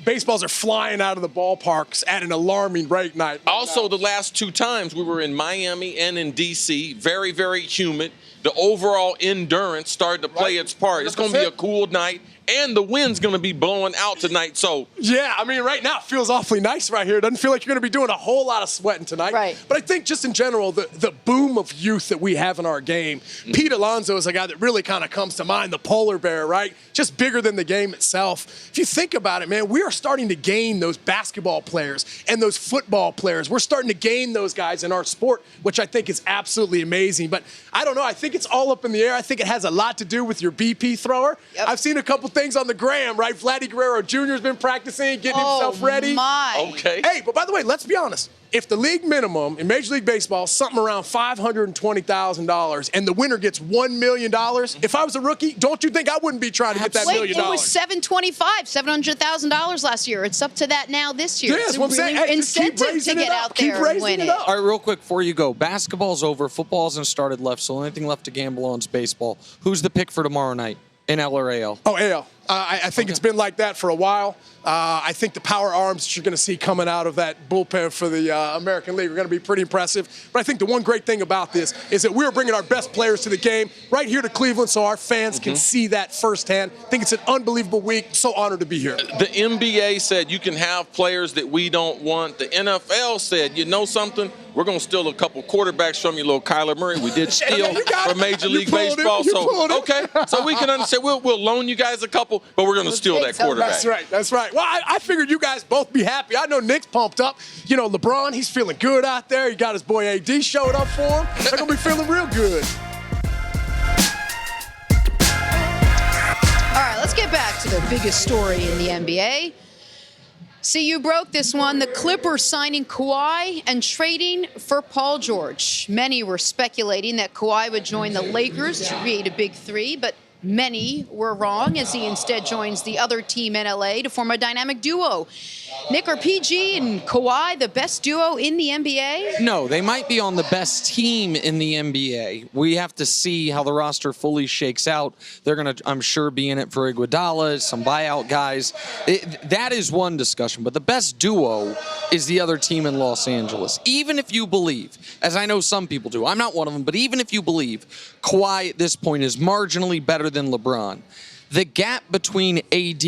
baseballs are flying out of the ballparks at an alarming rate night. Also, the last 2 times we were in Miami and in D.C., very, very humid. The overall endurance started to play its part. It's going to be a cool night, and the wind's going to be blowing out tonight. So, Yeah, I mean, right now it feels awfully nice right here. It doesn't feel like you're going to be doing a whole lot of sweating tonight. Right. But I think just in general, the boom of youth that we have in our game, Pete Alonso is a guy that really kind of comes to mind, the polar bear, right? Just bigger than the game itself. If you think about it, man, we are starting to gain those basketball players and those football players. We're starting to gain those guys in our sport, which I think is absolutely amazing. But I don't know. I think it's all up in the air. I think it has a lot to do with your BP thrower. Yep. I've seen a couple things on the gram, right? Vladdy Guerrero Jr. has been practicing, getting himself ready. My. okay. Hey, but by the way, let's be honest. If the league minimum in Major League Baseball is something around $520,000 and the winner gets $1 million, if I was a rookie, don't you think I wouldn't be trying to get that $1 Wait, million? it was $700,000 last year. It's up to that now this year. Yeah, It's that's a what I'm saying. really Hey, just keep incentive to raising get it up. out Keep there and raising win it it. up. All right, real quick before you go. Basketball's over. Football hasn't started left, so the only thing left to gamble on is baseball. Who's the pick for tomorrow night in L or AL? Oh, AL. I think it's been like that for a while. I think the power arms that you're going to see coming out of that bullpen for the American League are going to be pretty impressive. But I think the one great thing about this is that we're bringing our best players to the game right here to Cleveland so our fans can see that firsthand. I think it's an unbelievable week. So honored to be here. The NBA said you can have players that we don't want. The NFL said, you know something? We're going to steal a couple quarterbacks from you, little Kyler Murray. We did steal You got from it. Major You League pulled it. Baseball. You So, pulled it. okay. So we can understand. We'll loan you guys a couple, but we're going to steal that quarterback. That's right. That's right. Well, I figured you guys both be happy. I know Nick's pumped up. You know, LeBron, he's feeling good out there. He got his boy AD showed up for him. They're going to be feeling real good. All right, let's get back to the biggest story in the NBA. See, you broke this one. The Clippers signing Kawhi and trading for Paul George. Many were speculating that Kawhi would join the Lakers to create a big three, but many were wrong as he instead joins the other team in LA to form a dynamic duo. Nick, are PG and Kawhi the best duo in the NBA? No, they might be on the best team in the NBA. We have to see how the roster fully shakes out. They're going to, I'm sure, be in it for Iguodala, some buyout guys. That is one discussion. But the best duo is the other team in Los Angeles. Even if you believe, as I know some people do, I'm not one of them, but even if you believe Kawhi at this point is marginally better than LeBron, the gap between AD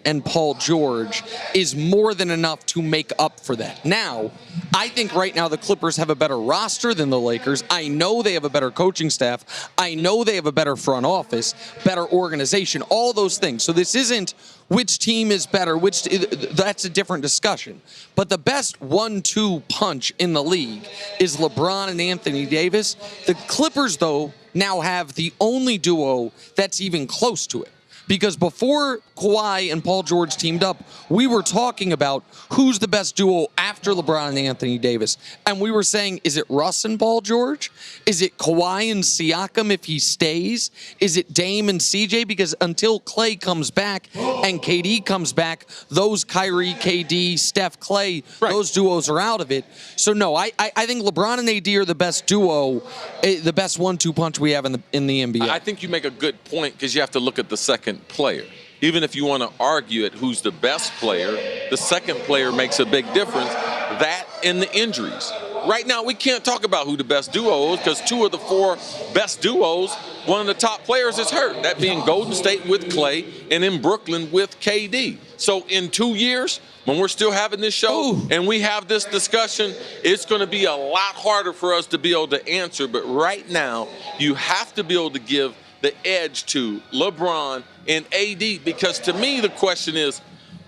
and Paul George is more than enough to make up for that. Now, I think right now the Clippers have a better roster than the Lakers. I know they have a better coaching staff. I know they have a better front office, better organization, all those things. So this isn't which team is better, that's a different discussion. But the best 1-2 punch in the league is LeBron and Anthony Davis. The Clippers, though, now have the only duo that's even close to it. Because before Kawhi and Paul George teamed up, we were talking about who's the best duo after LeBron and Anthony Davis. And we were saying, is it Russ and Paul George? Is it Kawhi and Siakam if he stays? Is it Dame and CJ? Because until Clay comes back and KD comes back, those Kyrie, KD, Steph, Clay, those duos are out of it. So no, I think LeBron and AD are the best duo, the best 1-2 punch we have in the NBA. I think you make a good point because you have to look at the second player. Even if you want to argue it, who's the best player, the second player makes a big difference. That and the injuries. Right now, we can't talk about who the best duo is because 2 of the 4 best duos, one of the top players is hurt. That being Golden State with Clay and in Brooklyn with KD. So in 2 years, when we're still having this show and we have this discussion, it's going to be a lot harder for us to be able to answer. But right now, you have to be able to give the edge to LeBron and AD, because to me the question is,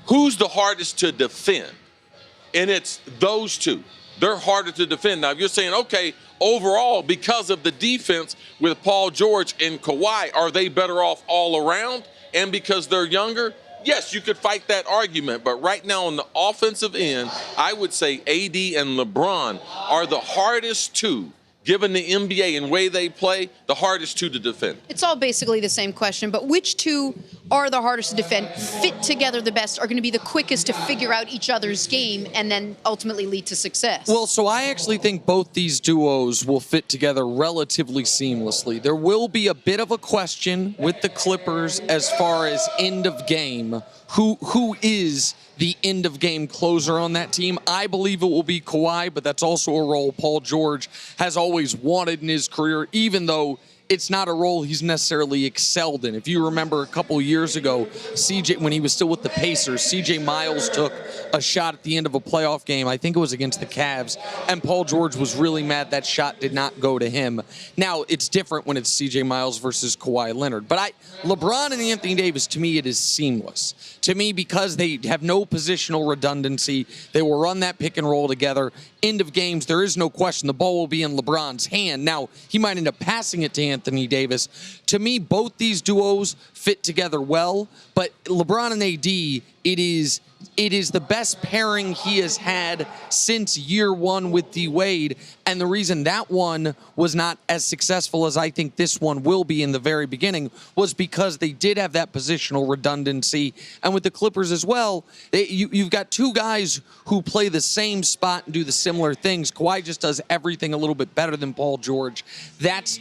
who's the hardest to defend? And it's those two. They're harder to defend. Now, if you're saying, okay, overall, because of the defense with Paul George and Kawhi, are they better off all around? and because they're younger, yes, you could fight that argument. But right now on the offensive end, I would say AD and LeBron are the hardest two, given the NBA and way they play, the hardest two to defend. It's all basically the same question, but which two are the hardest to defend, fit together the best, are going to be the quickest to figure out each other's game and then ultimately lead to success? Well, so I actually think both these duos will fit together relatively seamlessly. There will be a bit of a question with the Clippers as far as end of game. Who is the end of game closer on that team? I believe it will be Kawhi, but that's also a role Paul George has always wanted in his career, even though it's not a role he's necessarily excelled in. If you remember a couple years ago, CJ, when he was still with the Pacers, CJ Miles took a shot at the end of a playoff game. I think it was against the Cavs, and Paul George was really mad that shot did not go to him. Now, it's different when it's CJ Miles versus Kawhi Leonard. But LeBron and Anthony Davis, to me, it is seamless. To me, because they have no positional redundancy, they will run that pick and roll together. End of games, there is no question the ball will be in LeBron's hand. Now, he might end up passing it to Anthony Davis. To me, both these duos fit together well, but LeBron and AD, it is the best pairing he has had since year one with D. Wade, and the reason that one was not as successful as I think this one will be in the very beginning was because they did have that positional redundancy, and with the Clippers as well, you've got two guys who play the same spot and do the similar things. Kawhi just does everything a little bit better than Paul George. That's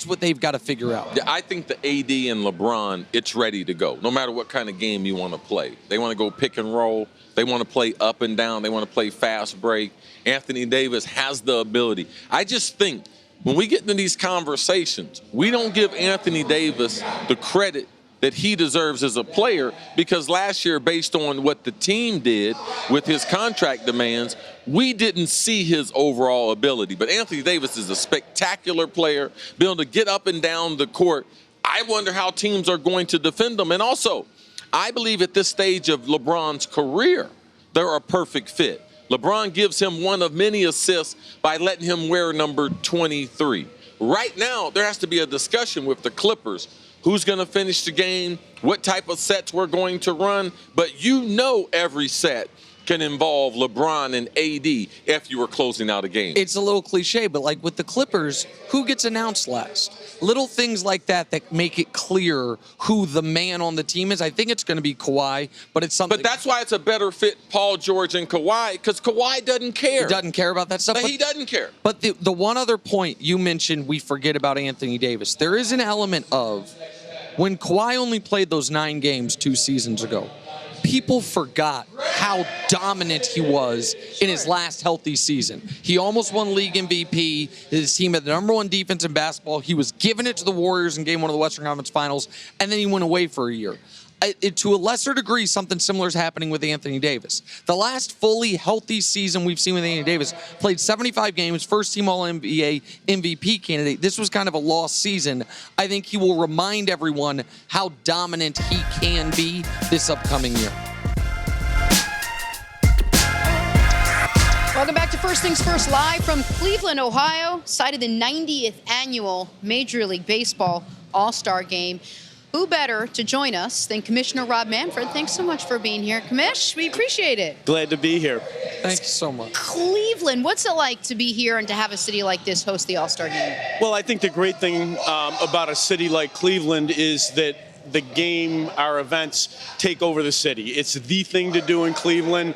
what they've got to figure out. Yeah, I think the AD and LeBron, it's ready to go, no matter what kind of game you want to play. They want to go pick and roll. They want to play up and down. They want to play fast break. Anthony Davis has the ability. I just think when we get into these conversations, we don't give Anthony Davis the credit that he deserves as a player, because last year, based on what the team did with his contract demands, we didn't see his overall ability. But Anthony Davis is a spectacular player, being able to get up and down the court. I wonder how teams are going to defend him. And also, I believe at this stage of LeBron's career, they're a perfect fit. LeBron gives him one of many assists by letting him wear number 23. Right now, there has to be a discussion with the Clippers. Who's going to finish the game, what type of sets we're going to run. But you know every set can involve LeBron and AD if you were closing out a game. It's a little cliche, but like with the Clippers, who gets announced last? Little things like that make it clear who the man on the team is. I think it's going to be Kawhi, but it's something. But that's why it's a better fit, Paul George and Kawhi, because Kawhi doesn't care. He doesn't care about that stuff. But he doesn't care. But the one other point you mentioned, we forget about Anthony Davis. There is an element of when Kawhi only played those 9 games 2 seasons ago, people forgot how dominant he was in his last healthy season. He almost won league MVP. His team had the #1 defense in basketball. He was giving it to the Warriors in Game 1 of the Western Conference Finals, and then he went away for a year. To a lesser degree, something similar is happening with Anthony Davis. The last fully healthy season we've seen with Anthony Davis, played 75 games, first-team All-NBA MVP candidate. This was kind of a lost season. I think he will remind everyone how dominant he can be this upcoming year. Welcome back to First Things First, live from Cleveland, Ohio, site of the 90th annual Major League Baseball All-Star Game. Who better to join us than Commissioner Rob Manfred? Thanks so much for being here, Commish. We appreciate it. Glad to be here. Thank you so much. Cleveland, what's it like to be here and to have a city like this host the All-Star Game? Well, I think the great thing about a city like Cleveland is that the game, our events, take over the city. It's the thing to do in Cleveland.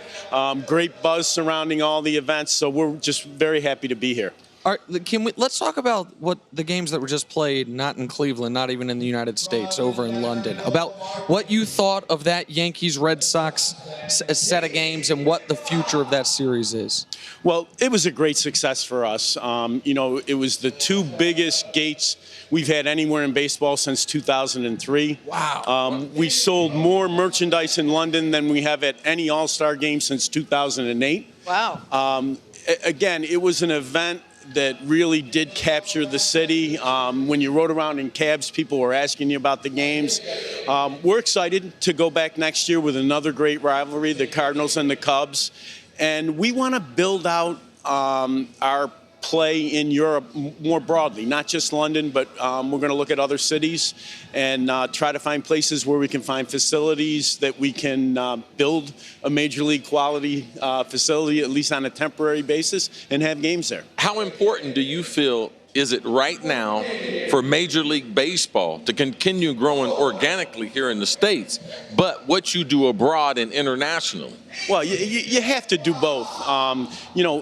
Great buzz surrounding all the events, so we're just very happy to be here. All right, let's talk about what the games that were just played, not in Cleveland, not even in the United States, over in London, about what you thought of that Yankees-Red Sox set of games and what the future of that series is. Well, it was a great success for us. It was the 2 biggest gates we've had anywhere in baseball since 2003. Wow. We sold more merchandise in London than we have at any All-Star game since 2008. Wow. Again, it was an event that really did capture the city. When you rode around in cabs, people were asking you about the games. We're excited to go back next year with another great rivalry, the Cardinals and the Cubs. And we want to build out our play in Europe more broadly, not just London, but we're going to look at other cities and try to find places where we can find facilities that we can build a major league quality facility, at least on a temporary basis, and have games there. How important do you feel is it right now for Major League Baseball to continue growing organically here in the States, but what you do abroad and internationally? Well, you have to do both.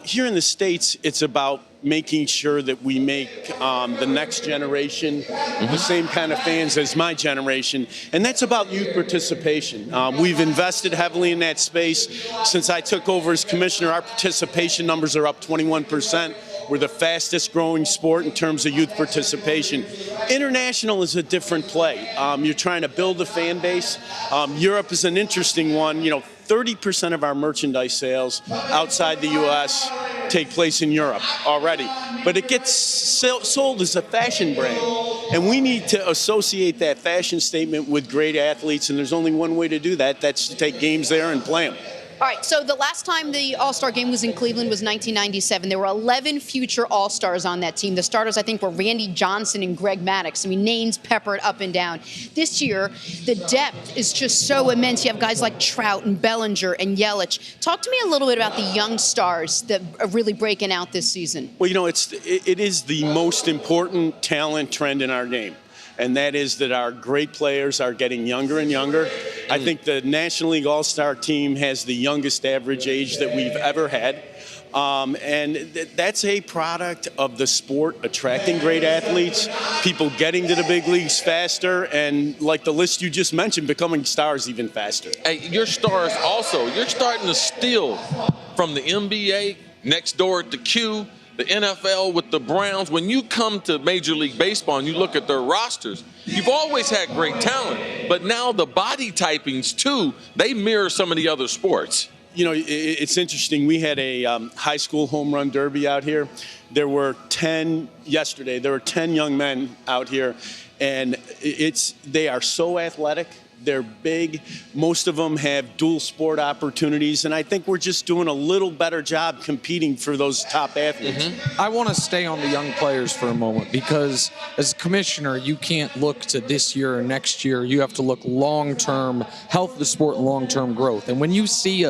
Here in the States, it's about making sure that we make the next generation the same kind of fans as my generation, and that's about youth participation. We've invested heavily in that space. Since I took over as commissioner, our participation numbers are up 21%. We're the fastest growing sport in terms of youth participation. International is a different play. You're trying to build a fan base. Europe is an interesting one. 30% of our merchandise sales outside the U.S. take place in Europe already. But it gets sold as a fashion brand. And we need to associate that fashion statement with great athletes, and there's only one way to do that. That's to take games there and play them. All right, so the last time the All-Star game was in Cleveland was 1997. There were 11 future All-Stars on that team. The starters, I think, were Randy Johnson and Greg Maddux. I mean, names peppered up and down. This year, the depth is just so immense. You have guys like Trout and Bellinger and Yelich. Talk to me a little bit about the young stars that are really breaking out this season. Well, it is the most important talent trend in our game. And that is that our great players are getting younger and younger. I think the National League All-Star team has the youngest average age that we've ever had. And that's a product of the sport attracting great athletes, people getting to the big leagues faster, and like the list you just mentioned, becoming stars even faster. Hey, your stars also, you're starting to steal from the NBA, next door to Q, the NFL with the Browns. When you come to Major League Baseball and you look at their rosters, you've always had great talent, but now the body typings too, they mirror some of the other sports. It's interesting. We had a high school home run derby out here. There were 10 yesterday. There were 10 young men out here, and they are so athletic. They're big. Most of them have dual sport opportunities, and I think we're just doing a little better job competing for those top athletes. I want to stay on the young players for a moment, because as a commissioner, you can't look to this year or next year. You have to look long-term health of the sport and long-term growth. And when you see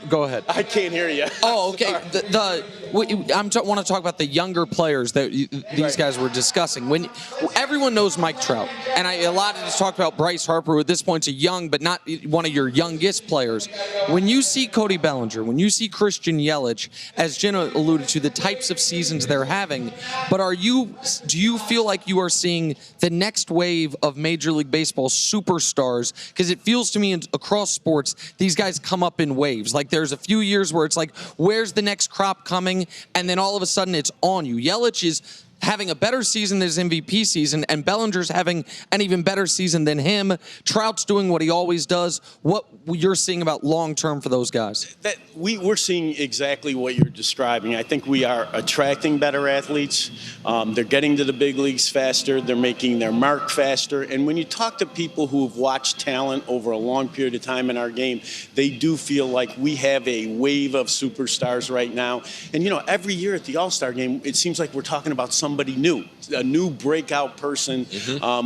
go ahead. I can't hear you. Oh, okay. I want to talk about the younger players that these guys were discussing. When everyone knows Mike Trout, and a lot of us talked about Bryce Harper, who at this point is a young, but not one of your youngest players. When you see Cody Bellinger, when you see Christian Yelich, as Jenna alluded to, the types of seasons they're having, but do you feel like you are seeing the next wave of Major League Baseball superstars? Because it feels to me across sports, these guys come up in waves. Like there's a few years where it's like, where's the next crop coming? And then all of a sudden it's on you. Yelich is having a better season than his MVP season, and Bellinger's having an even better season than him. Trout's doing what he always does. What you're seeing about long-term for those guys? We're seeing exactly what you're describing. I think we are attracting better athletes. They're getting to the big leagues faster. They're making their mark faster. And when you talk to people who have watched talent over a long period of time in our game, they do feel like we have a wave of superstars right now. And, every year at the All-Star game, it seems like we're talking about somebody new, a new breakout person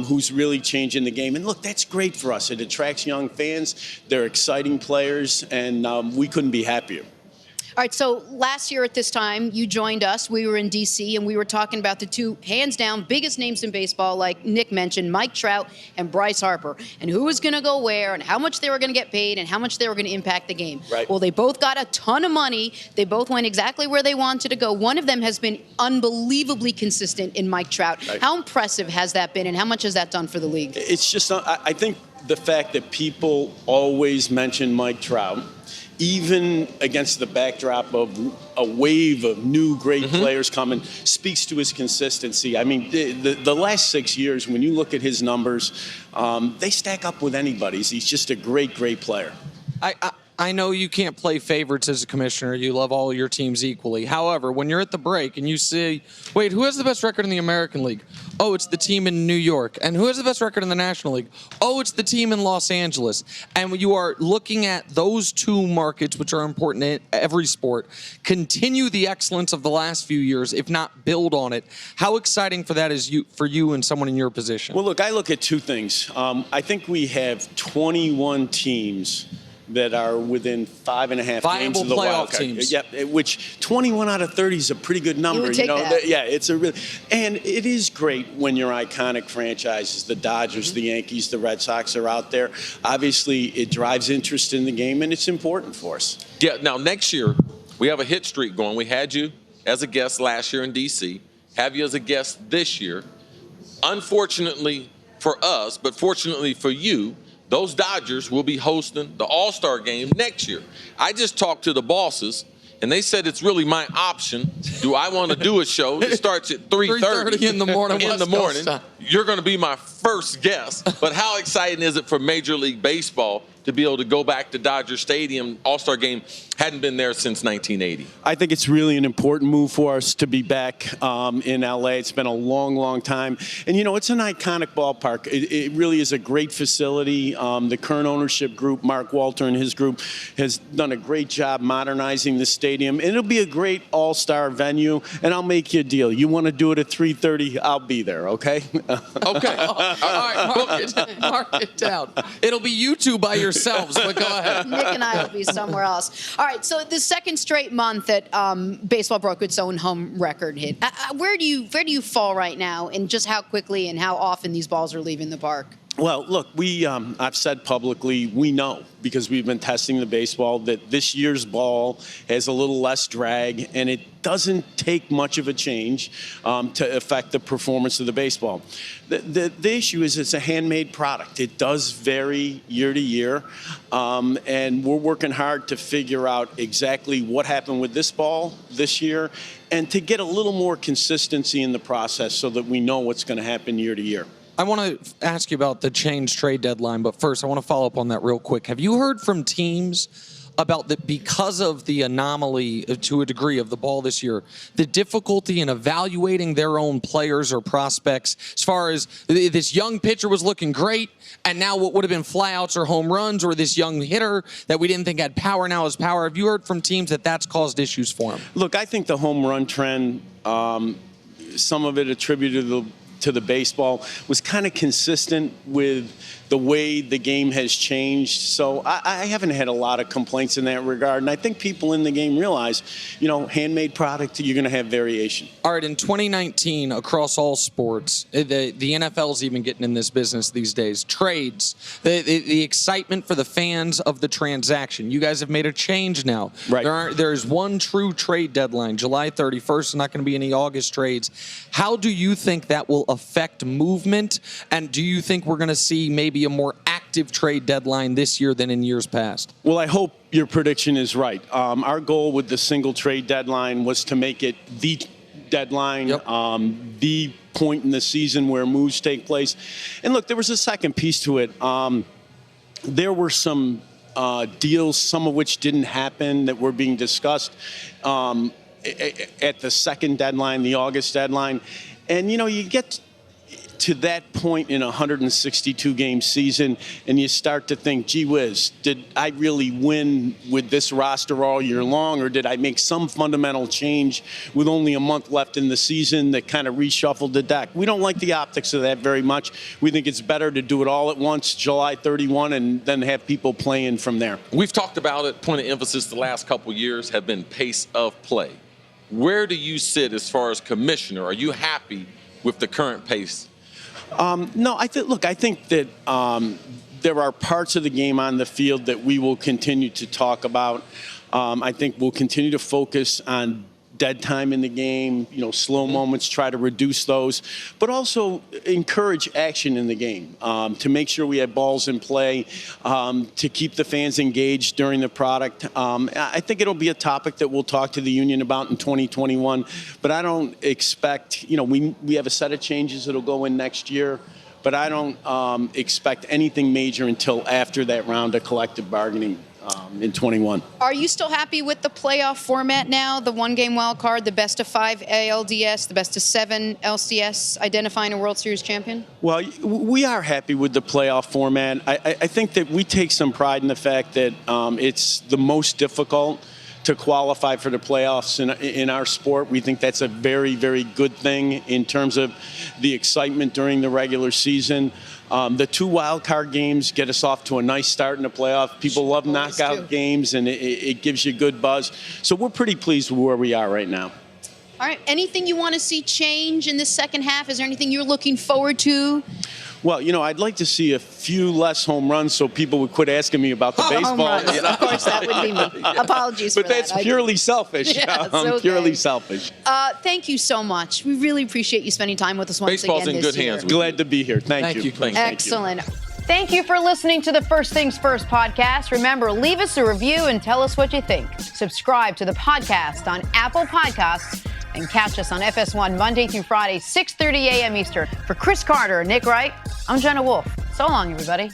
who's really changing the game. And look, that's great for us. It attracts young fans. They're exciting players, and we couldn't be happier. All right, so last year at this time, you joined us. We were in D.C., and we were talking about the two hands-down biggest names in baseball, like Nick mentioned, Mike Trout and Bryce Harper, and who was going to go where and how much they were going to get paid and how much they were going to impact the game. Right. Well, they both got a ton of money. They both went exactly where they wanted to go. One of them has been unbelievably consistent in Mike Trout. Right. How impressive has that been, and how much has that done for the league? It's just, I think the fact that people always mention Mike Trout, even against the backdrop of a wave of new great players coming, speaks to his consistency. I mean, the last 6 years, when you look at his numbers, they stack up with anybody's. He's just a great, great player. I know you can't play favorites as a commissioner. You love all your teams equally. However, when you're at the break and you see, wait, who has the best record in the American League? Oh, it's the team in New York. And who has the best record in the National League? Oh, it's the team in Los Angeles. And when you are looking at those two markets, which are important in every sport, continue the excellence of the last few years, if not build on it. How exciting for that is for you and someone in your position? Well, look, I look at two things. I think we have 21 teams that are within 5.5 games of the wild card. Teams. Yep, which 21 out of 30 is a pretty good number. You would take that. Yeah, it's a really, and it is great when your iconic franchises, the Dodgers, the Yankees, the Red Sox are out there. Obviously, it drives interest in the game, and it's important for us. Yeah, now next year, we have a hit streak going. We had you as a guest last year in D.C., have you as a guest this year. Unfortunately for us, but fortunately for you, those Dodgers will be hosting the All-Star game next year. I just talked to the bosses, and they said it's really my option. Do I want to do a show that starts at 3:30 in the morning? You're going to be my first guest. But how exciting is it for Major League Baseball to be able to go back to Dodger Stadium? All-Star game hadn't been there since 1980. I think it's really an important move for us to be back in L.A. It's been a long, long time. And, it's an iconic ballpark. It really is a great facility. The current ownership group, Mark Walter and his group, has done a great job modernizing the stadium. And it'll be a great all-star venue. And I'll make you a deal. You want to do it at 3:30, I'll be there, okay? Okay. All right, mark it down. It'll be you two by yourselves, but go ahead. Nick and I will be somewhere else. All right, so the second straight month that baseball broke its own home record hit. Where do you fall right now, and just how quickly and how often these balls are leaving the park? Well, look, I've said publicly, we know, because we've been testing the baseball, that this year's ball has a little less drag, and it doesn't take much of a change to affect the performance of the baseball. The issue is it's a handmade product. It does vary year to year, and we're working hard to figure out exactly what happened with this ball this year and to get a little more consistency in the process so that we know what's going to happen year to year. I want to ask you about the change trade deadline, but first I want to follow up on that real quick. Have you heard from teams about that because of the anomaly to a degree of the ball this year, the difficulty in evaluating their own players or prospects as far as this young pitcher was looking great and now what would have been flyouts or home runs, or this young hitter that we didn't think had power now has power? Have you heard from teams that that's caused issues for them? Look, I think the home run trend, some of it attributed to the baseball, was kind of consistent with the way the game has changed. So I haven't had a lot of complaints in that regard. And I think people in the game realize, handmade product, you're going to have variation. All right, in 2019, across all sports, the NFL's even getting in this business these days. Trades, the excitement for the fans of the transaction. You guys have made a change now. Right. There's one true trade deadline, July 31st. There's not going to be any August trades. How do you think that will affect movement? And do you think we're going to see maybe a more active trade deadline this year than in years past? Well, I hope your prediction is right. Our goal with the single trade deadline was to make it the deadline, the point in the season where moves take place. And look, there was a second piece to it. There were some deals, some of which didn't happen, that were being discussed at the second deadline, the August deadline. And, you get to that point in a 162-game season, and you start to think, gee whiz, did I really win with this roster all year long, or did I make some fundamental change with only a month left in the season that kind of reshuffled the deck? We don't like the optics of that very much. We think it's better to do it all at once, July 31, and then have people playing from there. We've talked about it. Point of emphasis the last couple years have been pace of play. Where do you sit as far as commissioner? Are you happy with the current pace? No, I think that there are parts of the game on the field that we will continue to talk about. I think we'll continue to focus on dead time in the game, slow moments, try to reduce those, but also encourage action in the game to make sure we have balls in play, to keep the fans engaged during the product. I think it'll be a topic that we'll talk to the union about in 2021, but I don't expect, we have a set of changes that'll go in next year, but I don't expect anything major until after that round of collective bargaining in 21. Are you still happy with the playoff format now? The one-game wild card, the best of 5 ALDS, the best of 7 LCS, identifying a World Series champion? Well, we are happy with the playoff format. I think that we take some pride in the fact that it's the most difficult to qualify for the playoffs in our sport. We think that's a very, very good thing in terms of the excitement during the regular season. The 2 wild card games get us off to a nice start in the playoff. People love knockout games, and it gives you good buzz. So we're pretty pleased with where we are right now. All right. Anything you want to see change in the second half? Is there anything you're looking forward to? Well, I'd like to see a few less home runs so people would quit asking me about the baseball. Home runs. Of course, that would be me. Apologies but for that. But that's purely selfish. Yeah, I'm purely selfish. Thank you so much. We really appreciate you spending time with us once Baseball's again in this good year. hands. Glad to be here. Thank you. Excellent. Thank you for listening to the First Things First podcast. Remember, leave us a review and tell us what you think. Subscribe to the podcast on Apple Podcasts and catch us on FS1 Monday through Friday, 6:30 a.m. Eastern. For Cris Carter and Nick Wright, I'm Jenna Wolfe. So long, everybody.